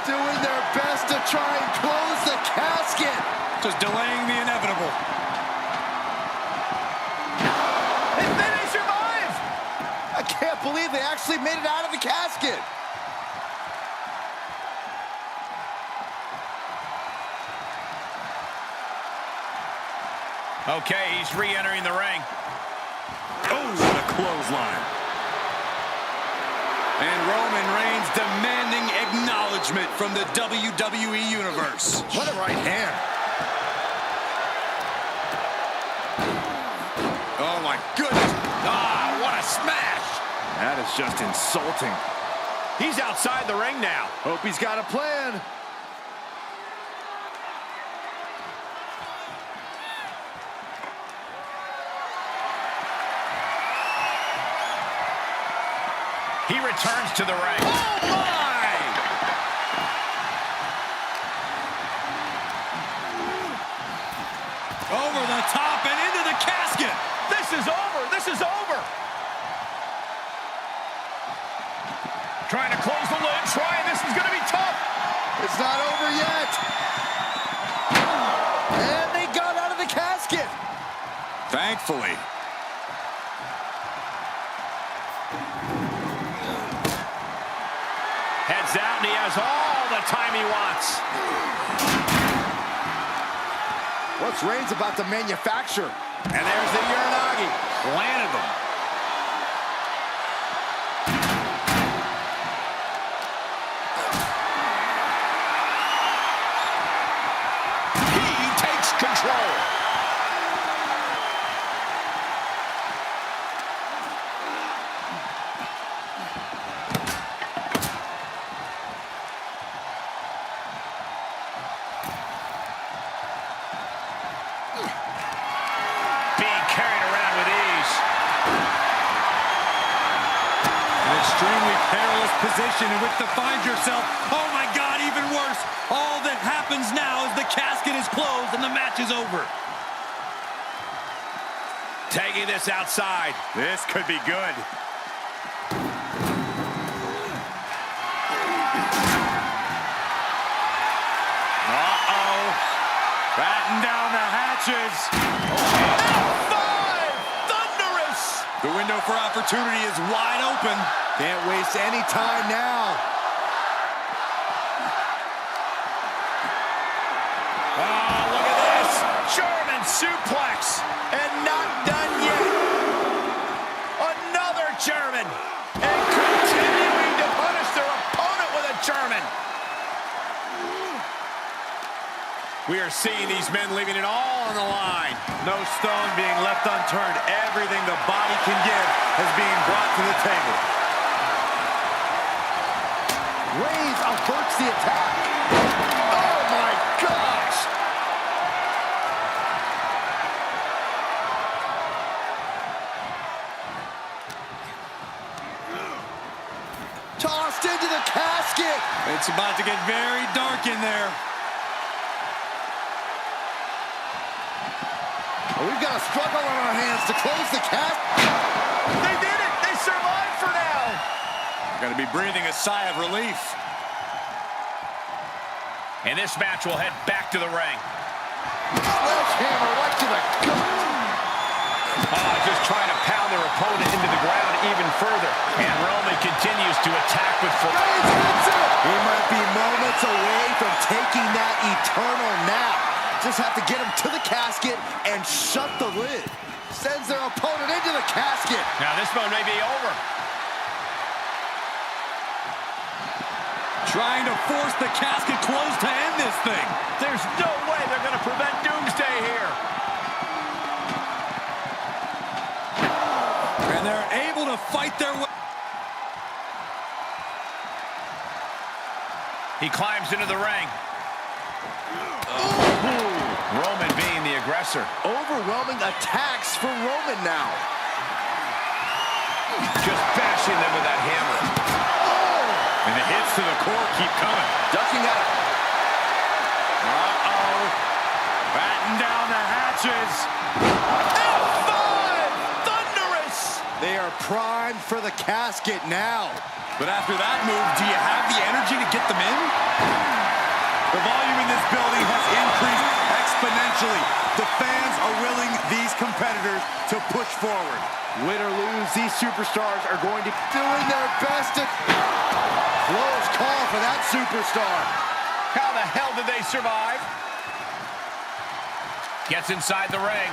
[SPEAKER 3] Doing their best to try and close the casket.
[SPEAKER 5] Just delaying the inevitable.
[SPEAKER 1] They survived!
[SPEAKER 3] I can't believe they actually made it out of the casket.
[SPEAKER 1] Okay, he's re-entering the ring.
[SPEAKER 5] Oh, what a clothesline. And Roman Reigns demanding acknowledgement from the WWE Universe.
[SPEAKER 3] What a right hand.
[SPEAKER 5] Oh, my goodness.
[SPEAKER 1] Ah, what a smash!
[SPEAKER 3] That is just insulting.
[SPEAKER 1] He's outside the ring now.
[SPEAKER 3] Hope he's got a plan.
[SPEAKER 1] He returns to the ring.
[SPEAKER 5] Oh, my! Over the top and into the casket.
[SPEAKER 1] This is over! This is over! Trying to close the lid, this is gonna be tough!
[SPEAKER 3] It's not over yet. And they got out of the casket.
[SPEAKER 5] Thankfully.
[SPEAKER 1] Heads out and he has all the time he wants.
[SPEAKER 3] What's Reigns about to manufacture?
[SPEAKER 1] And there's the Uranagi. Landed them. He takes control. Being carried around with ease.
[SPEAKER 5] An extremely perilous position in which to find yourself. Oh my God, even worse. All that happens now is the casket is closed and the match is over.
[SPEAKER 1] Taking this outside.
[SPEAKER 5] This could be good. Uh-oh. Batten down the hatches.
[SPEAKER 1] Five! Thunderous!
[SPEAKER 5] The window for opportunity is wide open.
[SPEAKER 3] Can't waste any time now.
[SPEAKER 1] Oh, look at this! German suplex! And not done yet! Another German! And continuing to punish their opponent with a German! We are seeing these men leaving it all on the line.
[SPEAKER 5] No stone being left unturned. Everything the body can give is being brought to the table.
[SPEAKER 3] Reigns averts the attack. Oh my gosh! Tossed into the casket.
[SPEAKER 5] It's about to get very dark in there.
[SPEAKER 3] We've got a struggle on our hands to close the casket.
[SPEAKER 1] They did it! They survived for now!
[SPEAKER 5] Going to be breathing a sigh of relief.
[SPEAKER 1] And this match will head back to the ring.
[SPEAKER 3] Sledgehammer right to the gut.
[SPEAKER 1] Just trying to pound their opponent into the ground even further. And Roman continues to attack with
[SPEAKER 3] Reigns hits it. He might be moments away from taking that eternal nap. Just have to get him to the casket and shut the lid. Sends their opponent into the casket.
[SPEAKER 1] Now this one may be over.
[SPEAKER 5] Trying to force the casket closed to end this thing.
[SPEAKER 1] There's no way they're going to prevent Doomsday here.
[SPEAKER 5] able to fight their way.
[SPEAKER 1] He climbs into the ring. Ooh. Roman being the aggressor.
[SPEAKER 3] Overwhelming attacks for Roman now.
[SPEAKER 1] Just bashing them with that hammer.
[SPEAKER 3] Oh!
[SPEAKER 2] And the hits to the core keep coming.
[SPEAKER 3] Ducking out.
[SPEAKER 2] Uh-oh. Batten down the hatches.
[SPEAKER 3] F5! Thunderous! They are primed for the casket now.
[SPEAKER 5] But after that move, do you have the energy to get them in?
[SPEAKER 2] The volume in this building has increased exponentially. The fans are willing these competitors to push forward.
[SPEAKER 3] Win or lose, these superstars are going to be doing their best to... Close call for that superstar.
[SPEAKER 1] How the hell did they survive? Gets inside the ring.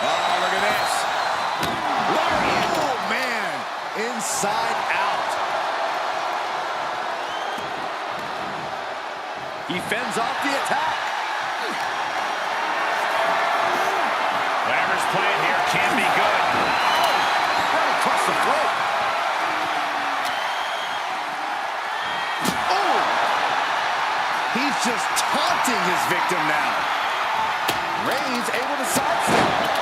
[SPEAKER 3] Oh, look at this. Oh, man. Inside out. He fends off the attack.
[SPEAKER 1] Whatever's playing here can be good.
[SPEAKER 3] Right across the throat. Oh! He's just taunting his victim now. Reigns able to sidestep.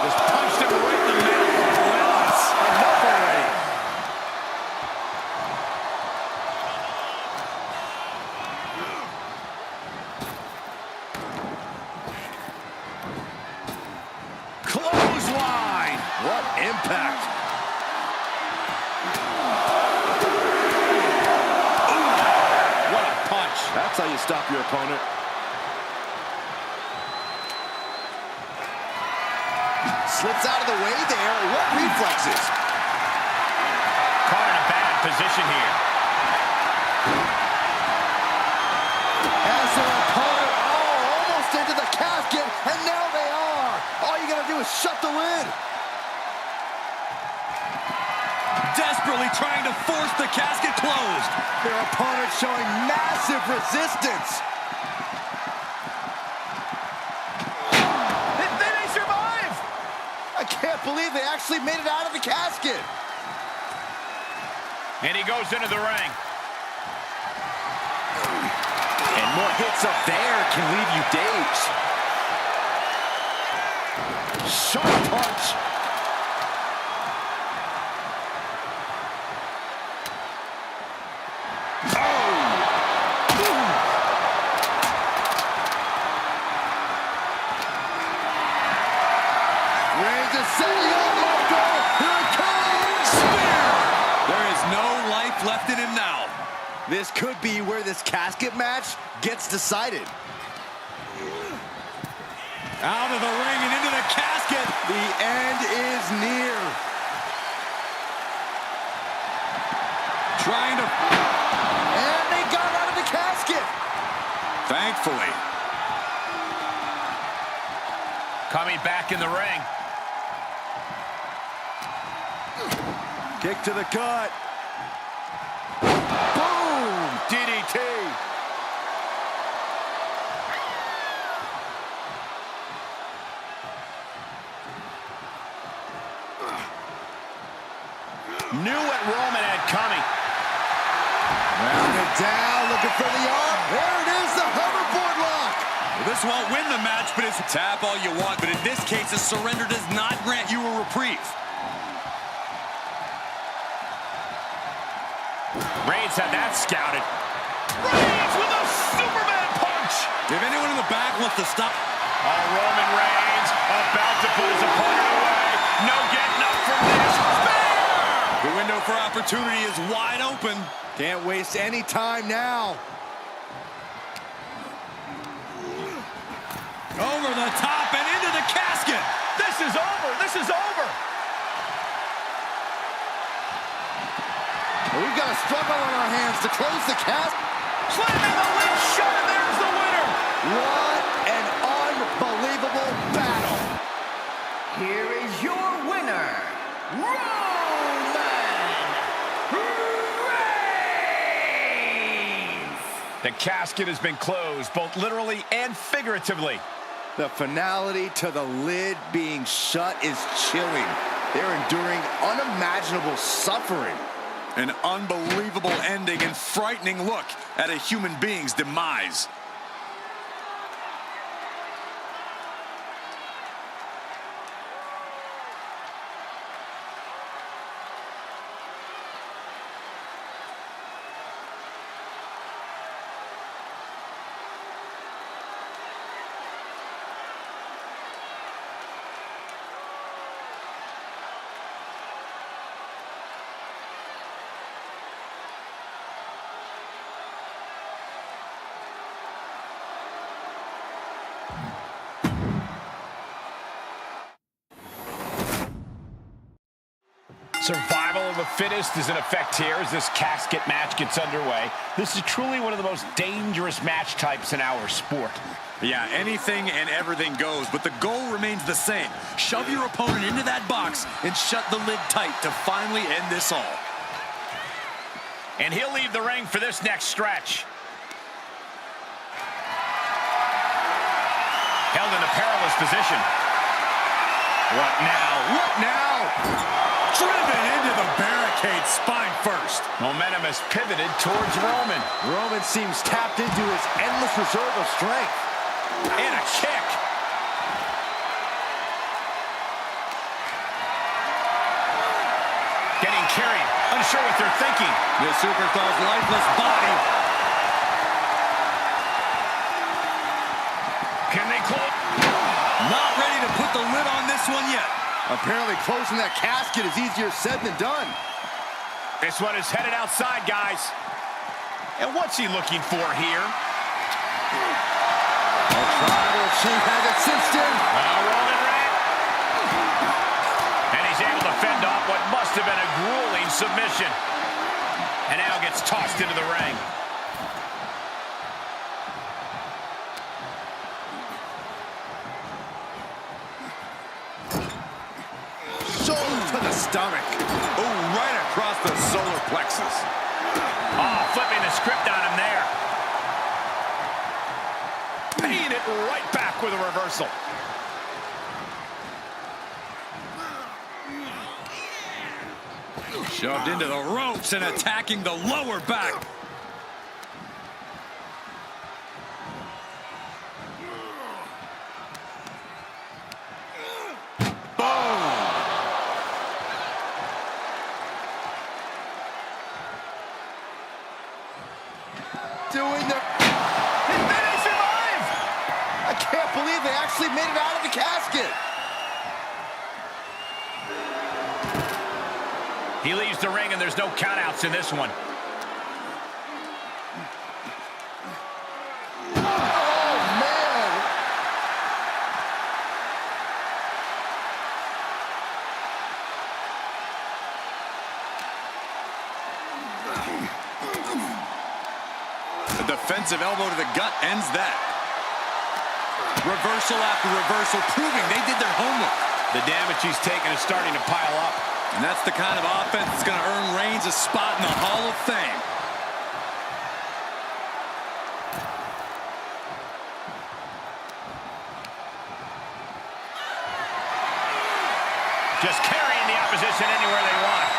[SPEAKER 1] Just punched him right in the middle.
[SPEAKER 3] Relentless. Enough already.
[SPEAKER 1] Clothesline.
[SPEAKER 3] What impact.
[SPEAKER 1] What a punch.
[SPEAKER 3] That's how you stop your opponent. Slips out of the way there. What reflexes?
[SPEAKER 1] Caught in a bad position here.
[SPEAKER 3] Has their opponent almost into the casket, and now they are. All you gotta do is shut the lid.
[SPEAKER 5] Desperately trying to force the casket closed.
[SPEAKER 3] Their opponent showing massive resistance. They may survive. I can't believe they actually made it out of the casket.
[SPEAKER 1] And he goes into the ring.
[SPEAKER 3] And more hits up there can leave you dazed. Sharp punch. Reigns is setting up. Let's go. Here it comes. Spear.
[SPEAKER 5] There is no life left in him now.
[SPEAKER 3] This could be where this casket match gets decided.
[SPEAKER 5] Out of the ring and into the casket.
[SPEAKER 3] The end is near.
[SPEAKER 5] Trying to...
[SPEAKER 3] And they got out of the casket.
[SPEAKER 5] Thankfully.
[SPEAKER 1] Coming back in the ring.
[SPEAKER 3] Kick to the gut. Boom! DDT.
[SPEAKER 1] Knew what Roman had coming.
[SPEAKER 3] Rounded down, looking for the arm. There it is, the hoverboard lock.
[SPEAKER 5] Well, this won't win the match, but it's tap all you want. But in this case, a surrender does not grant you a reprieve.
[SPEAKER 1] Reigns had that scouted. Reigns with a Superman punch.
[SPEAKER 5] If anyone in the back wants to stop...
[SPEAKER 1] Roman Reigns about to put his opponent away. No getting up from this. Spear!
[SPEAKER 5] The window for opportunity is wide open.
[SPEAKER 3] Can't waste any time now.
[SPEAKER 5] Over the top and into the casket.
[SPEAKER 1] This is over. This is over.
[SPEAKER 3] We've got a struggle on our hands to close the casket.
[SPEAKER 1] Slamming the lid shut, and there's the winner.
[SPEAKER 3] What an unbelievable battle.
[SPEAKER 4] Here is your winner.
[SPEAKER 1] casket has been closed, both literally and figuratively.
[SPEAKER 3] The finality to the lid being shut is chilling. They're enduring unimaginable suffering.
[SPEAKER 5] An unbelievable ending and frightening look at a human being's demise.
[SPEAKER 1] Survival of the fittest is in effect here as this casket match gets underway. This is truly one of the most dangerous match types in our sport.
[SPEAKER 5] Yeah, anything and everything goes, but the goal remains the same. Shove your opponent into that box and shut the lid tight to finally end this all.
[SPEAKER 1] And he'll leave the ring for this next stretch. Held in a perilous position. What now? What now?
[SPEAKER 5] Driven into the barricade spine first.
[SPEAKER 1] Momentum has pivoted towards Roman.
[SPEAKER 3] Roman seems tapped into his endless reserve of strength.
[SPEAKER 1] And a kick. Getting carried. Unsure what they're thinking.
[SPEAKER 5] The superstar's lifeless body.
[SPEAKER 1] Can they close?
[SPEAKER 5] Not ready to put the lid on this one yet.
[SPEAKER 3] Apparently closing that casket is easier said than done.
[SPEAKER 1] This one is headed outside, guys. And what's he looking for here?
[SPEAKER 3] A tribal chief has it cinched in.
[SPEAKER 1] Roman Reigns. And he's able to fend off what must have been a grueling submission. And now gets tossed into the ring.
[SPEAKER 3] To the stomach.
[SPEAKER 5] Oh, right across the solar plexus.
[SPEAKER 1] Oh, flipping the script on him there. Paying it right back with a reversal.
[SPEAKER 5] Shoved into the ropes and attacking the lower back.
[SPEAKER 3] Doing the... And then they survive! I can't believe they actually made it out of the casket.
[SPEAKER 1] He leaves the ring and there's no countouts in this one.
[SPEAKER 3] Oh, man!
[SPEAKER 5] A defensive elbow to the gut ends that. Reversal after reversal, proving they did their homework.
[SPEAKER 1] The damage he's taken is starting to pile up.
[SPEAKER 5] And that's the kind of offense that's going to earn Reigns a spot in the Hall of Fame.
[SPEAKER 1] Just carrying the opposition anywhere they want.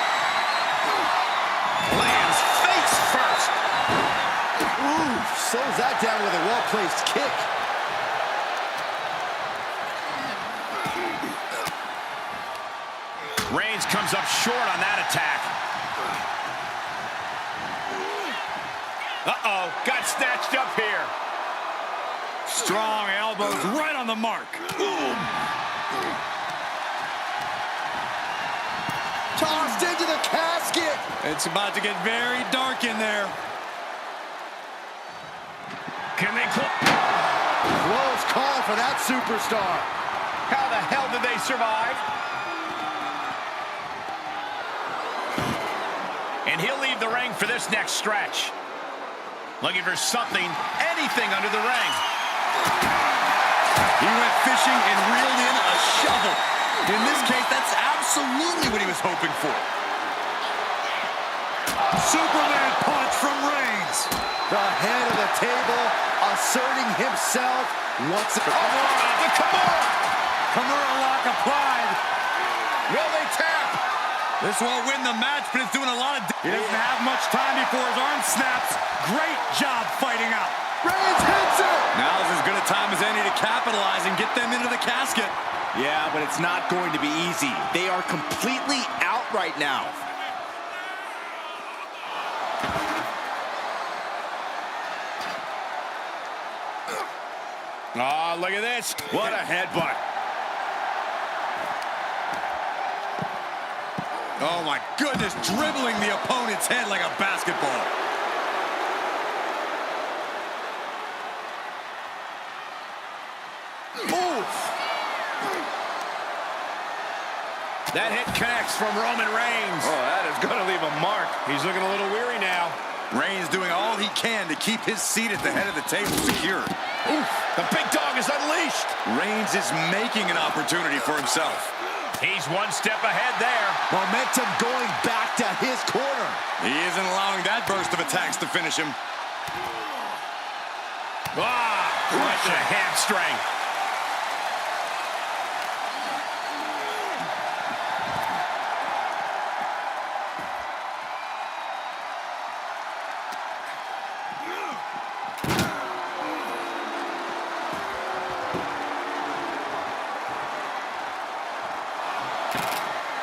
[SPEAKER 1] Lands face first.
[SPEAKER 3] Ooh, slows that down with a well-placed kick.
[SPEAKER 1] Reigns comes up short on that attack. Uh-oh, got snatched up here.
[SPEAKER 5] Strong elbows right on the mark. Boom.
[SPEAKER 3] Tossed into the casket.
[SPEAKER 5] It's about to get very dark in there.
[SPEAKER 1] Can they close?
[SPEAKER 3] Close call for that superstar.
[SPEAKER 1] How the hell did they survive? And he'll leave the ring for this next stretch. Looking for something, anything under the ring.
[SPEAKER 5] He went fishing and reeled in a shovel. In this case, that's absolutely what he was hoping for.
[SPEAKER 2] Superman punch from Reigns.
[SPEAKER 3] The head of the table asserting himself once again.
[SPEAKER 1] The Kimura.
[SPEAKER 2] Kimura lock applied.
[SPEAKER 1] Will they tap?
[SPEAKER 5] This won't win the match, but it's doing a lot of
[SPEAKER 2] He doesn't have much time before his arm snaps. Great job fighting out.
[SPEAKER 3] Reigns hits it.
[SPEAKER 5] Now's as good a time as any to capitalize and get them into the casket.
[SPEAKER 3] Yeah, but it's not going to be easy. They are completely out right now.
[SPEAKER 1] Oh, look at this.
[SPEAKER 2] What a headbutt.
[SPEAKER 5] Oh my goodness, dribbling the opponent's head like a basketball.
[SPEAKER 3] Oof.
[SPEAKER 1] That hit connects from Roman Reigns.
[SPEAKER 2] Oh, that is going to leave a mark. He's looking a little weary now.
[SPEAKER 5] Reigns doing all he can to keep his seat at the head of the table secure.
[SPEAKER 1] Oof, the big dog is unleashed.
[SPEAKER 5] Reigns is making an opportunity for himself.
[SPEAKER 1] He's one step ahead there.
[SPEAKER 3] Momentum going back to his corner.
[SPEAKER 5] He isn't allowing that burst of attacks to finish him.
[SPEAKER 1] Right to the hamstring.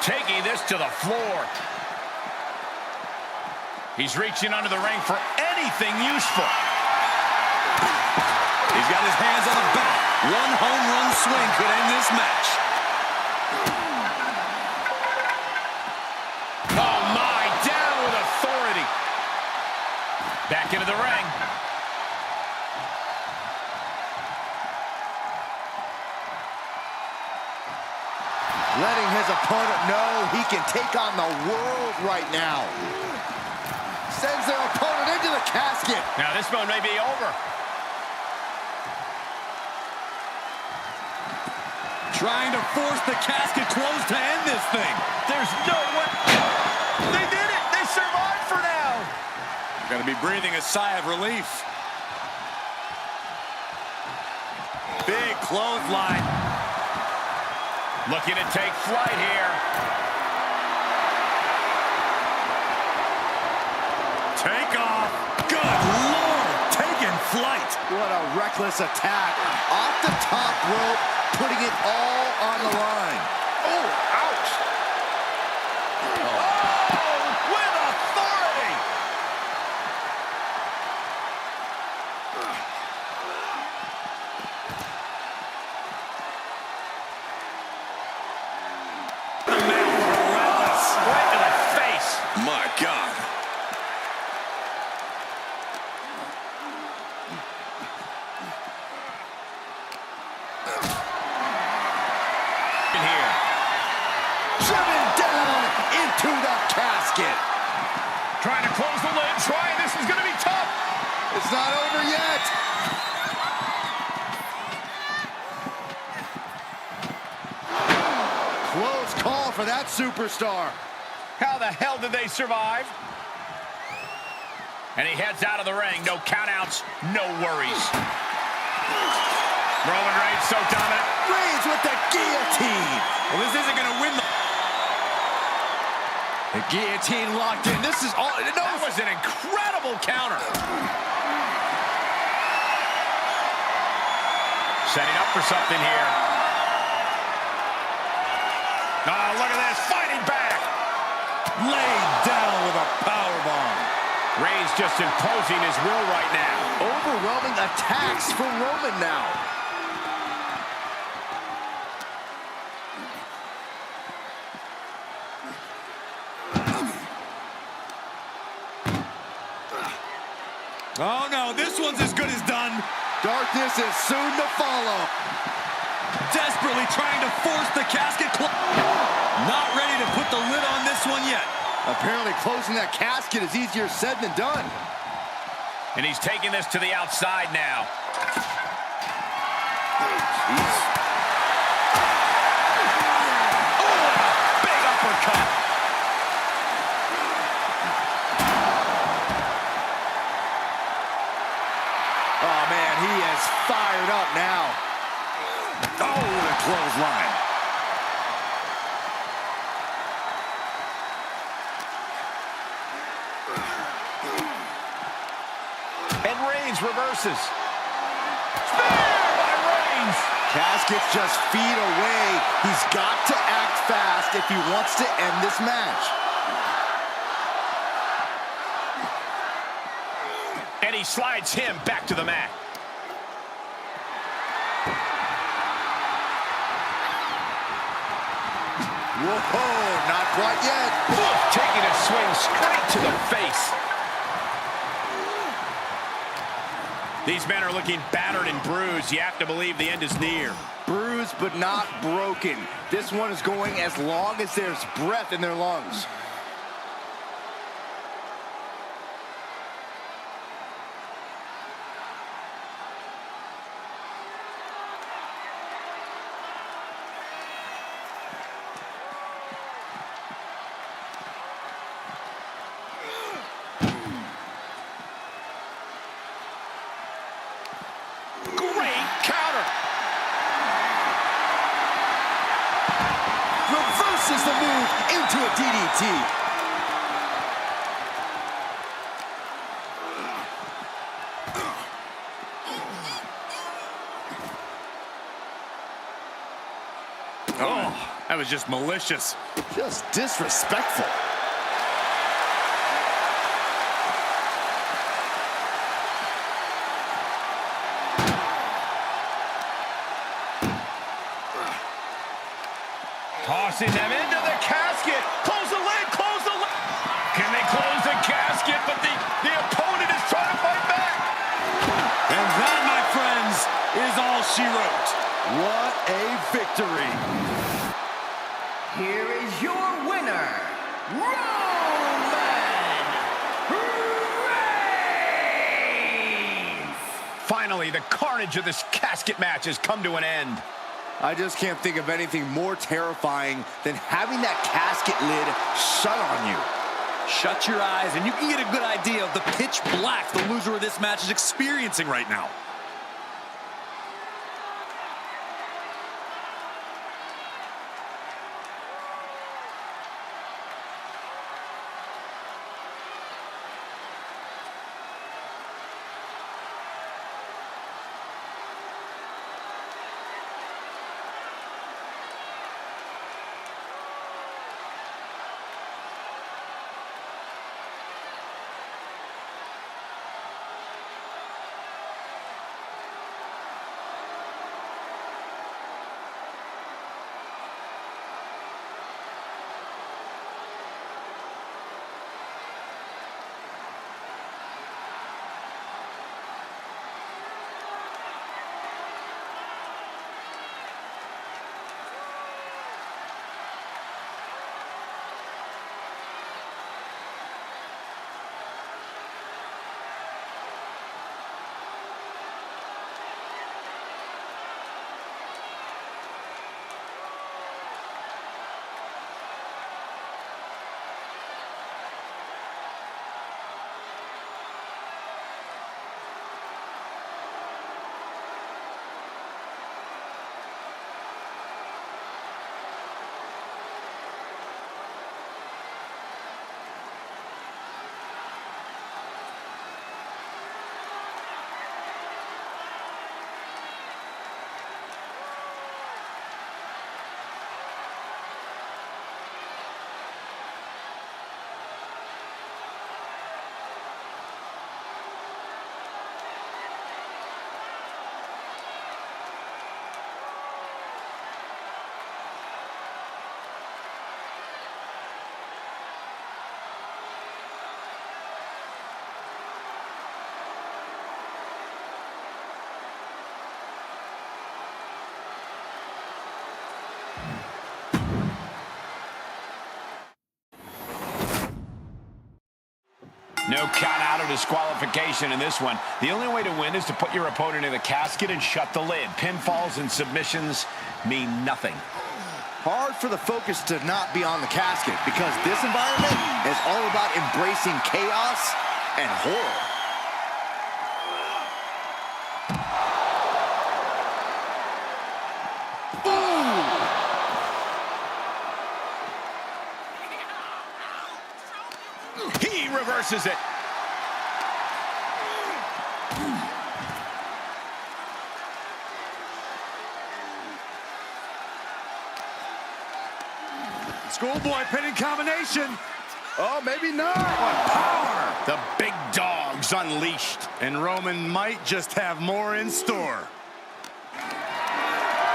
[SPEAKER 1] Taking this to the floor. He's reaching under the ring for anything useful.
[SPEAKER 5] He's got his hands on the bat. One home run swing could end this match.
[SPEAKER 1] Oh my, down with authority. Back into the ring.
[SPEAKER 3] Letting his opponent know he can take on the world right now. Sends their opponent into the casket.
[SPEAKER 1] Now this one may be over.
[SPEAKER 5] Trying to force the casket closed to end this thing.
[SPEAKER 1] There's no way. They did it. They survived for now.
[SPEAKER 5] Gonna be breathing a sigh of relief. Big clothesline.
[SPEAKER 1] Looking to take flight here.
[SPEAKER 2] Take off. Good Lord, taking flight.
[SPEAKER 3] What a reckless attack. Off the top rope, putting it all on the line.
[SPEAKER 1] Oh, ouch. Oh, with authority.
[SPEAKER 2] The man relentless.
[SPEAKER 1] Right to the face.
[SPEAKER 5] My God.
[SPEAKER 1] In here.
[SPEAKER 3] Driven down into the casket.
[SPEAKER 1] Trying to close the lid. This is going to be tough.
[SPEAKER 3] It's not over yet. Close call for that superstar.
[SPEAKER 1] How the hell did they survive? And he heads out of the ring. No countouts, no worries. Roman Reigns so dominant.
[SPEAKER 3] Reigns with the guillotine.
[SPEAKER 5] Well, this isn't going to win
[SPEAKER 3] The guillotine locked in. This is all. No,
[SPEAKER 1] That was an incredible counter. Setting up for something here. Oh, look at this. Fighting back.
[SPEAKER 2] Laid down with a powerbomb.
[SPEAKER 1] Reigns just imposing his will right now.
[SPEAKER 3] overwhelming attacks for Roman now.
[SPEAKER 5] Oh, no, this one's as good as done.
[SPEAKER 3] Darkness is soon to follow.
[SPEAKER 5] Desperately trying to force the casket closed. Not ready to put the lid on this one yet.
[SPEAKER 3] Apparently closing that casket is easier said than done.
[SPEAKER 1] And he's taking this to the outside now.
[SPEAKER 3] Jeez.
[SPEAKER 1] Oh, big uppercut.
[SPEAKER 3] now.
[SPEAKER 2] Oh, the clothesline.
[SPEAKER 1] And Reigns reverses. Spear by Reigns.
[SPEAKER 3] Casket's just feet away. He's got to act fast if he wants to end this match.
[SPEAKER 1] And he slides him back to the mat.
[SPEAKER 3] Whoa, not quite yet.
[SPEAKER 1] Taking a swing straight to the face. These men are looking battered and bruised. You have to believe the end is near.
[SPEAKER 3] Bruised but not broken. This one is going as long as there's breath in their lungs.
[SPEAKER 1] Great counter.
[SPEAKER 3] Reverses the move into a DDT.
[SPEAKER 2] Oh, that was just malicious.
[SPEAKER 3] Just disrespectful.
[SPEAKER 1] Tossing them into the casket. Close the lid, close the lid. Can they close the casket? But the opponent is trying to fight back.
[SPEAKER 2] And that, my friends, is all she wrote.
[SPEAKER 3] What a victory.
[SPEAKER 4] Here is your winner, Roman Reigns!
[SPEAKER 1] Finally, the carnage of this casket match has come to an end.
[SPEAKER 3] I just can't think of anything more terrifying than having that casket lid shut on you.
[SPEAKER 5] Shut your eyes and you can get a good idea of the pitch black the loser of this match is experiencing right now.
[SPEAKER 1] No count out or disqualification in this one. The only way to win is to put your opponent in the casket and shut the lid. Pinfalls and submissions mean nothing.
[SPEAKER 3] Hard for the focus to not be on the casket because this environment is all about embracing chaos and horror.
[SPEAKER 1] He reverses it.
[SPEAKER 2] Schoolboy pinning combination.
[SPEAKER 3] Oh, maybe not.
[SPEAKER 2] Power.
[SPEAKER 1] The big dog's unleashed.
[SPEAKER 2] And Roman might just have more in store.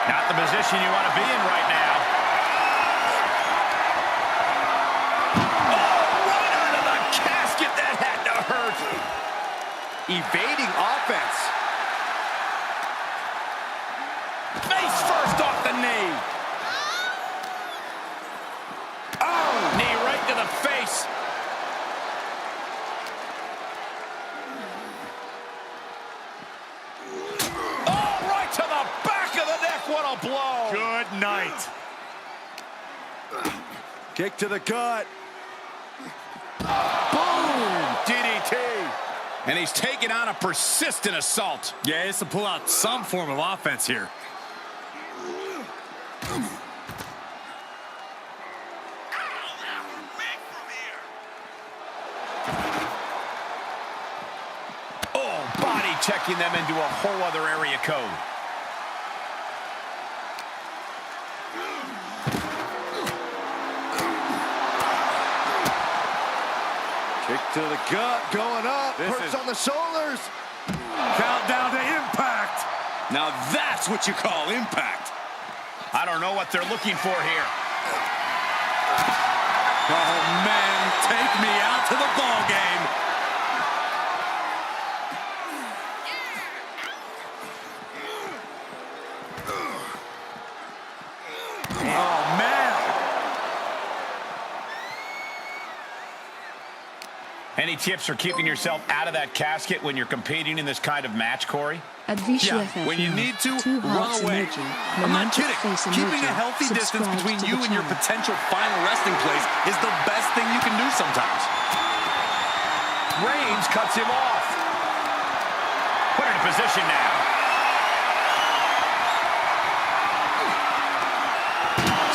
[SPEAKER 1] Not the position you want to be in right now. Oh, right out of the casket. That had to hurt.
[SPEAKER 3] Evading offense.
[SPEAKER 1] Face first off the knee. Oh, knee right to the face. Oh, right to the back of the neck. What a blow.
[SPEAKER 2] Good night. Kick to the gut.
[SPEAKER 1] Boom! DDT. And he's taking on a persistent assault.
[SPEAKER 2] Yeah, he has to pull out some form of offense here.
[SPEAKER 1] Oh, body checking them into a whole other area code.
[SPEAKER 2] Kick to the gut, going up.
[SPEAKER 3] Hurts on the shoulders.
[SPEAKER 2] Countdown to impact.
[SPEAKER 5] Now that's what you call impact.
[SPEAKER 1] I don't know what they're looking for here.
[SPEAKER 5] Oh, man, take me out to the ball game.
[SPEAKER 2] Oh, man.
[SPEAKER 1] Any tips for keeping yourself out of that casket when you're competing in this kind of match, Corey?
[SPEAKER 5] When you need to, run away. I'm not kidding. Keeping a healthy distance between you and your potential final resting place is the best thing you can do sometimes.
[SPEAKER 1] Reigns cuts him off. Put in position now.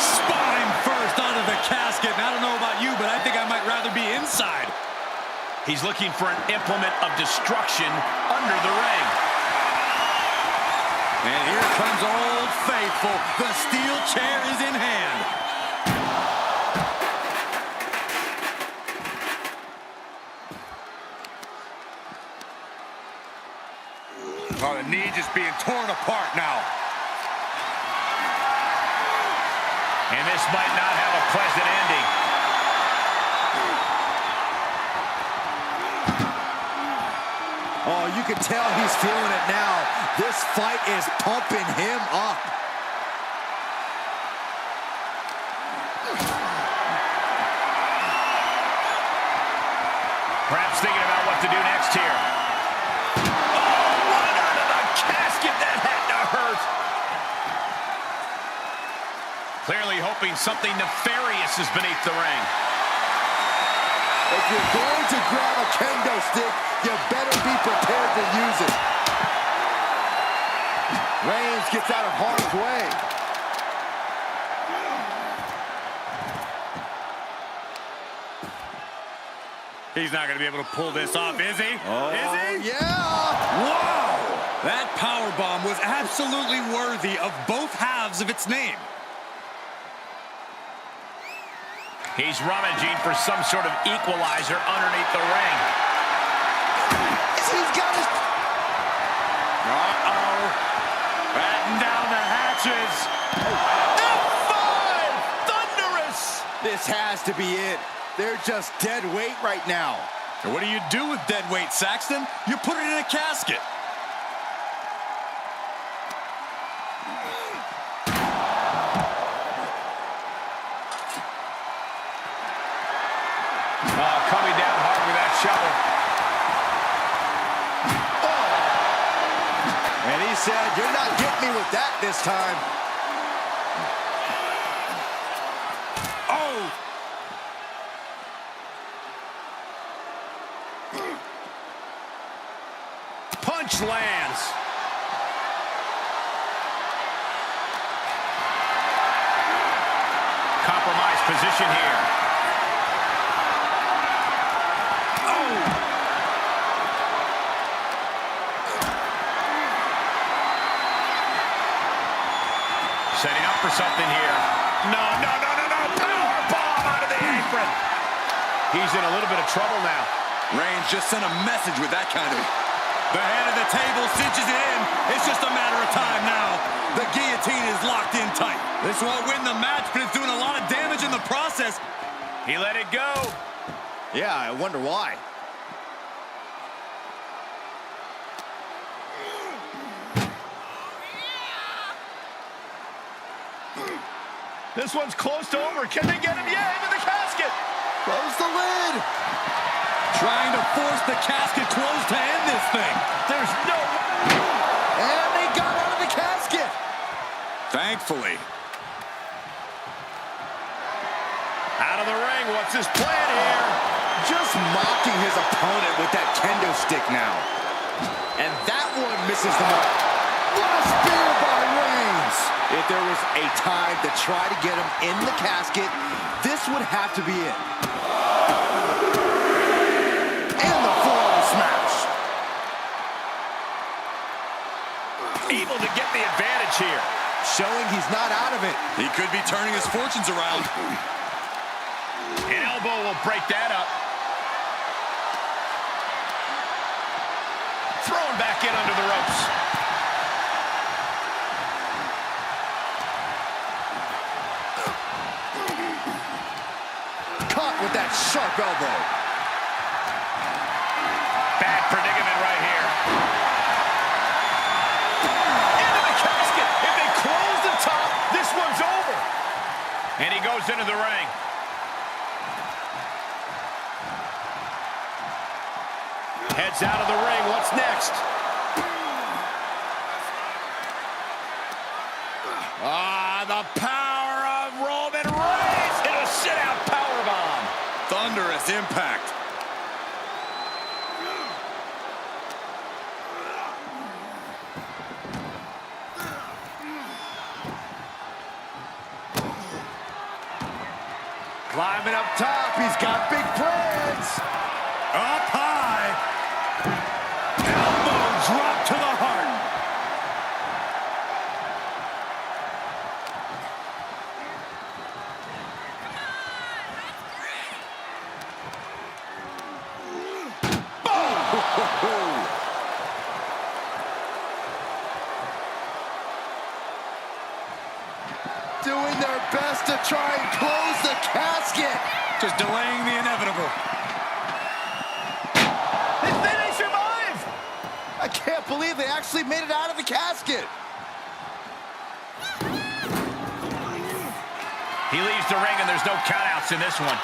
[SPEAKER 5] Spine first onto the casket. And I don't know about you, but I think I might rather be inside.
[SPEAKER 1] He's looking for an implement of destruction under the ring.
[SPEAKER 5] And here comes Old Faithful. The steel chair is in hand.
[SPEAKER 2] Oh, the knee just being torn apart now.
[SPEAKER 1] And this might not have a pleasant ending.
[SPEAKER 3] Oh, you can tell he's feeling it now. This fight is pumping him up.
[SPEAKER 1] Perhaps thinking about what to do next here. Oh, right out of the casket. That had to hurt. Clearly hoping something nefarious is beneath the ring.
[SPEAKER 3] If you're going to grab a kendo stick, you better be prepared to use it. Reigns gets out of harm's way.
[SPEAKER 2] He's not going to be able to pull this off, is he?
[SPEAKER 3] Oh,
[SPEAKER 2] is he?
[SPEAKER 3] Yeah!
[SPEAKER 5] Wow! That powerbomb was absolutely worthy of both halves of its name.
[SPEAKER 1] He's rummaging for some sort of equalizer underneath the ring.
[SPEAKER 3] He's got his...
[SPEAKER 2] Uh-oh. Batten down the hatches.
[SPEAKER 1] F5! Thunderous!
[SPEAKER 3] This has to be it. They're just dead weight right now.
[SPEAKER 5] And what do you do with dead weight, Saxton? You put it in a casket.
[SPEAKER 1] Coming down hard with that shovel.
[SPEAKER 3] Oh. And he said, you're not getting me with that this time.
[SPEAKER 5] Oh!
[SPEAKER 1] Punch lands. position here. Oh! Setting up for something here. No. Power bomb out of the apron. He's in a little bit of trouble now.
[SPEAKER 5] Reigns just sent a message with that kind of... The head of the table cinches it in. It's just a matter of time now. The guillotine is locked in tight. This won't win the match, but it's doing a lot of damage in the process.
[SPEAKER 1] He let it go.
[SPEAKER 3] Yeah, I wonder why.
[SPEAKER 1] This one's close to over. Can they get him? Yeah, into the casket.
[SPEAKER 3] Close the lid.
[SPEAKER 5] Trying to force the casket closed to end this thing.
[SPEAKER 1] There's no...
[SPEAKER 3] And they got out of the casket.
[SPEAKER 5] Thankfully.
[SPEAKER 1] Out of the ring. What's his plan here?
[SPEAKER 3] Just mocking his opponent with that kendo stick now. And that one misses the mark. What a spear by Reigns. If there was a time to try to get him in the casket, this would have to be it. And the forearm smash.
[SPEAKER 1] Able to get the advantage here.
[SPEAKER 3] Showing he's not out of it.
[SPEAKER 5] He could be turning his fortunes around.
[SPEAKER 1] An elbow will break that up. Thrown back in under the ropes.
[SPEAKER 3] Caught with that sharp elbow.
[SPEAKER 1] Bad predicament right here. Into the casket. If they close the top, this one's over. And he goes into the ring. Heads out of the ring. What's next? The power of Roman Reigns. And a sit-out powerbomb.
[SPEAKER 5] Thunderous impact.
[SPEAKER 3] Climbing up top. He's got big plans.
[SPEAKER 2] Up high. Elbow drop to the heart.
[SPEAKER 3] Doing their best to try and close the casket.
[SPEAKER 5] Just delaying the inevitable.
[SPEAKER 3] They survived. I can't believe they actually made it out of the casket.
[SPEAKER 1] He leaves the ring and there's no countouts in this one.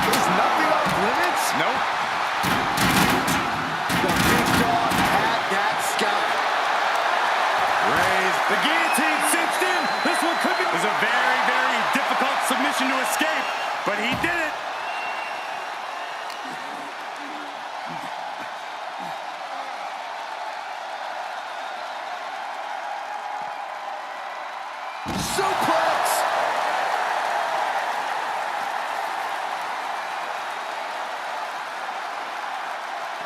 [SPEAKER 3] There's nothing off limits?
[SPEAKER 1] Nope.
[SPEAKER 3] The big dog had that scalp.
[SPEAKER 2] Raised. The guillotine cinched in. This one could be... It was a very, very difficult submission to escape, but he did it.
[SPEAKER 3] Suplex.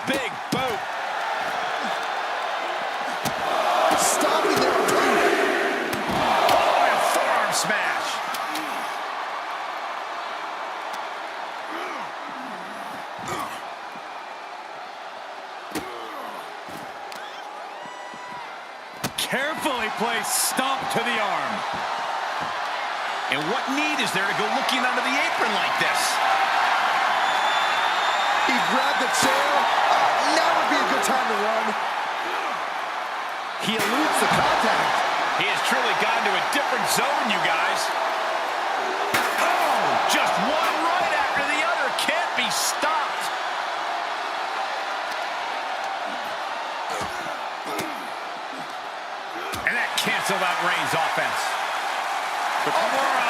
[SPEAKER 1] Big boot.
[SPEAKER 3] Stopping their opponent.
[SPEAKER 1] Oh, and a forearm smash.
[SPEAKER 2] Carefully placed stomp to the arm.
[SPEAKER 1] And what need is there to go looking under the apron like this?
[SPEAKER 3] He grabbed the chair. Now would be a good time to run. He eludes the contact.
[SPEAKER 1] He has truly gone to a different zone, you guys. Oh, just one right after the other. Can't be stopped. And that canceled out Reigns' offense. The Kimura.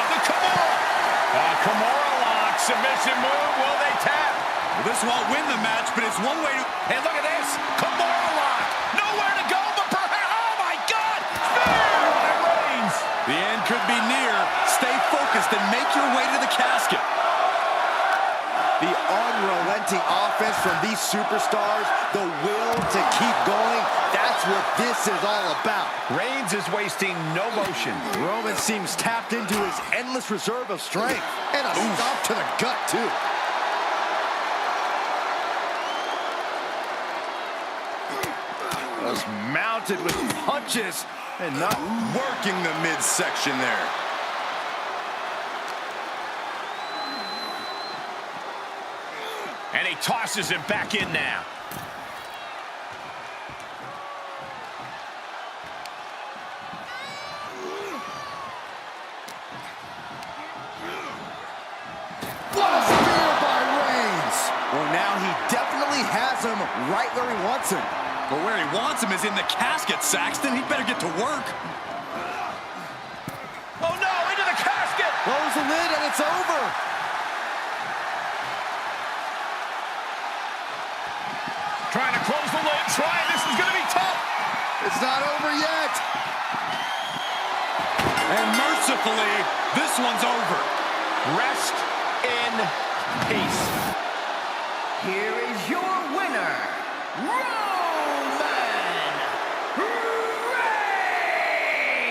[SPEAKER 1] Kimura lock. Submission move. Will they tap?
[SPEAKER 5] Well, this won't win the match, but it's one way to...
[SPEAKER 1] And look at this. Kimura lock. Nowhere to go, but perhaps... Oh, my God. Spear by Reigns.
[SPEAKER 5] The end could be near. this, then make your way to the casket.
[SPEAKER 3] The unrelenting offense from these superstars, the will to keep going, that's what this is all about.
[SPEAKER 1] Reigns is wasting no motion.
[SPEAKER 3] Roman seems tapped into his endless reserve of strength. And a stomp to the gut, too.
[SPEAKER 2] Was mounted with punches and not working the midsection there.
[SPEAKER 1] And he tosses him back in now.
[SPEAKER 3] What a spear by Reigns! Well, now he definitely has him right where he wants him.
[SPEAKER 5] But where he wants him is in the casket, Saxton. He'd better get to work.
[SPEAKER 1] Oh no, into the casket!
[SPEAKER 3] Close the lid and it's over.
[SPEAKER 1] Trying to close the lid, this is gonna be tough.
[SPEAKER 3] It's not over yet.
[SPEAKER 5] And mercifully, this one's over.
[SPEAKER 1] Rest in peace.
[SPEAKER 4] Here is your winner, Roman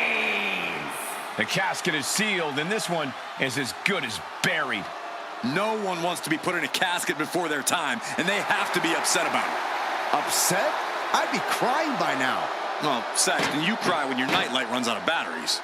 [SPEAKER 4] Reigns!
[SPEAKER 1] The casket is sealed, and this one is as good as buried.
[SPEAKER 5] No one wants to be put in a casket before their time, and they have to be upset about it.
[SPEAKER 3] Upset? I'd be crying by now.
[SPEAKER 5] Well, Saxton, you cry when your nightlight runs out of batteries.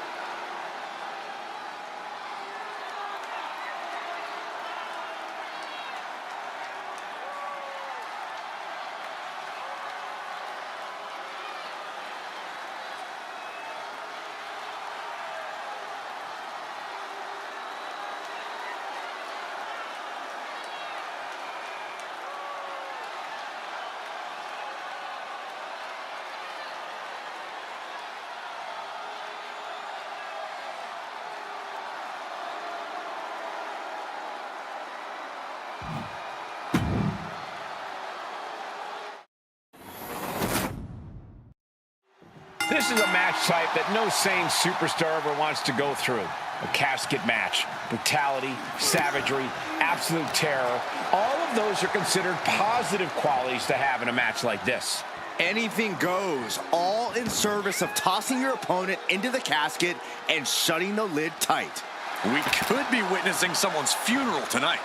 [SPEAKER 1] This is a match type that no sane superstar ever wants to go through. A casket match. Brutality, savagery, absolute terror. All of those are considered positive qualities to have in a match like this.
[SPEAKER 3] Anything goes, all in service of tossing your opponent into the casket and shutting the lid tight.
[SPEAKER 5] We could be witnessing someone's funeral tonight.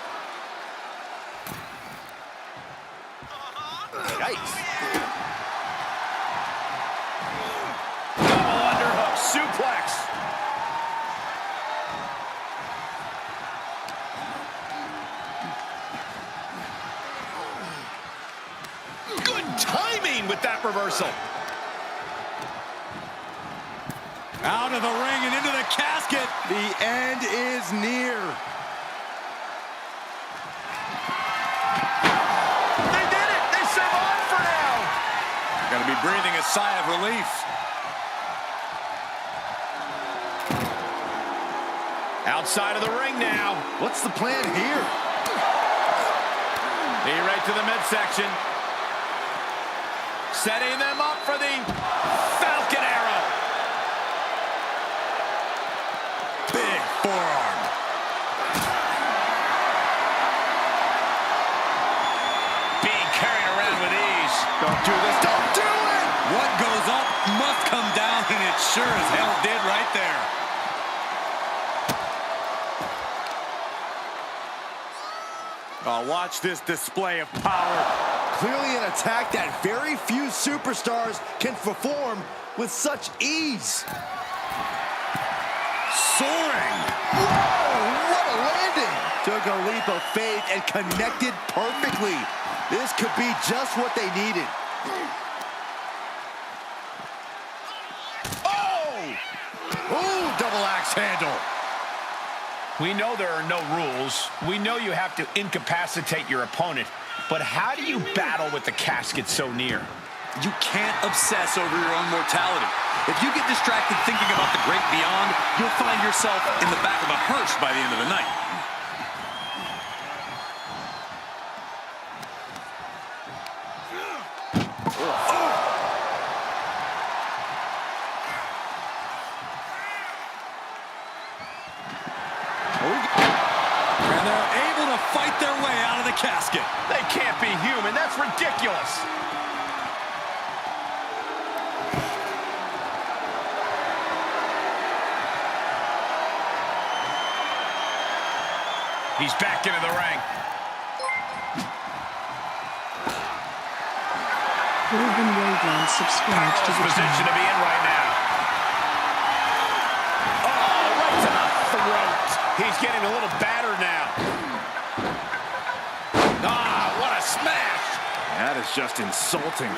[SPEAKER 3] Yikes.
[SPEAKER 1] Double underhook suplex. Good timing with that reversal.
[SPEAKER 5] Out of the ring and into the casket.
[SPEAKER 3] The end is near.
[SPEAKER 1] They did it. They survived for now.
[SPEAKER 5] Gotta be breathing a sigh of relief.
[SPEAKER 1] Outside of the ring now.
[SPEAKER 3] What's the plan here?
[SPEAKER 1] Knee right to the midsection. Setting them up for the Falcon Arrow.
[SPEAKER 5] Big forearm.
[SPEAKER 1] Being carried around with ease.
[SPEAKER 3] Don't do this. Don't do it!
[SPEAKER 5] What goes up must come down, and it sure as hell did right there.
[SPEAKER 2] Oh, watch this display of power.
[SPEAKER 3] Clearly an attack that very few superstars can perform with such ease.
[SPEAKER 5] Soaring.
[SPEAKER 3] Whoa, what a landing! Took a leap of faith and connected perfectly. This could be just what they needed.
[SPEAKER 1] Oh!
[SPEAKER 2] Ooh, double axe handle.
[SPEAKER 1] We know there are no rules. We know you have to incapacitate your opponent. But how do you battle with the casket so near?
[SPEAKER 5] You can't obsess over your own mortality. If you get distracted thinking about the great beyond, you'll find yourself in the back of a hearse by the end of the night. casket.
[SPEAKER 1] They can't be human. That's ridiculous. He's back into the ring.
[SPEAKER 6] Ruben Rogan subscribed to the
[SPEAKER 1] Position to be in right now. Oh, right to the throat. He's getting a little battered now. Ah, what a smash.
[SPEAKER 2] That is just insulting.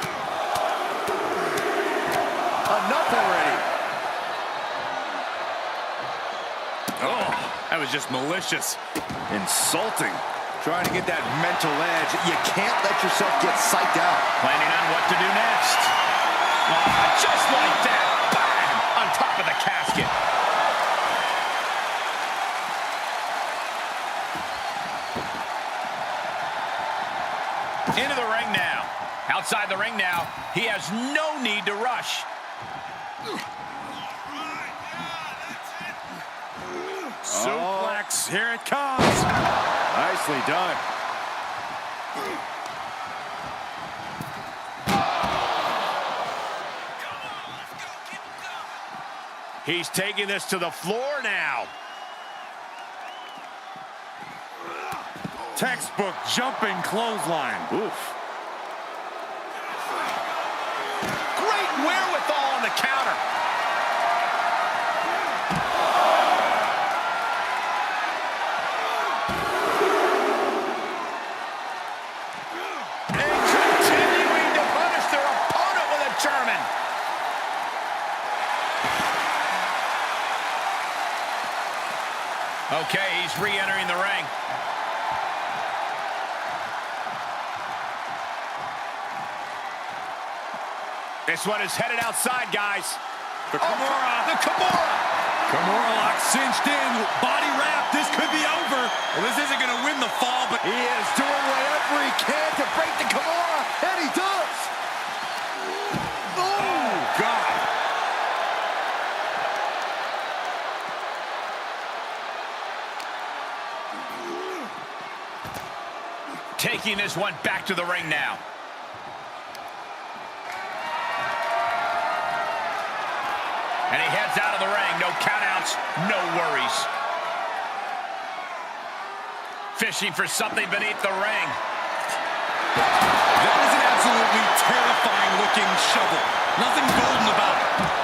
[SPEAKER 3] Enough already.
[SPEAKER 2] Oh, that was just malicious. Insulting. Trying to get that mental edge.
[SPEAKER 3] You can't let yourself get psyched out.
[SPEAKER 1] Planning on what to do next. Just like that. Bam! On top of the casket. Into the ring now. Outside the ring now. He has no need to rush.
[SPEAKER 2] Suplex, here it comes. Nicely done.
[SPEAKER 1] He's taking this to the floor now.
[SPEAKER 2] Textbook jumping clothesline. Oof.
[SPEAKER 1] Great wherewithal on the counter. And continuing to punish their opponent with a German. Okay, he's re-entering the ring. This one is headed outside, guys.
[SPEAKER 2] The Kimura.
[SPEAKER 1] The Kimura.
[SPEAKER 2] Kimura lock cinched in. Body wrap. This could be over.
[SPEAKER 5] Well, this isn't going to win the fall, but
[SPEAKER 3] He is doing whatever he can to break the Kimura, and he does.
[SPEAKER 2] Oh, God.
[SPEAKER 1] Taking this one back to the ring now. And he heads out of the ring. No countouts, no worries. Fishing for something beneath the ring.
[SPEAKER 5] that is an absolutely terrifying looking shovel. Nothing golden about it.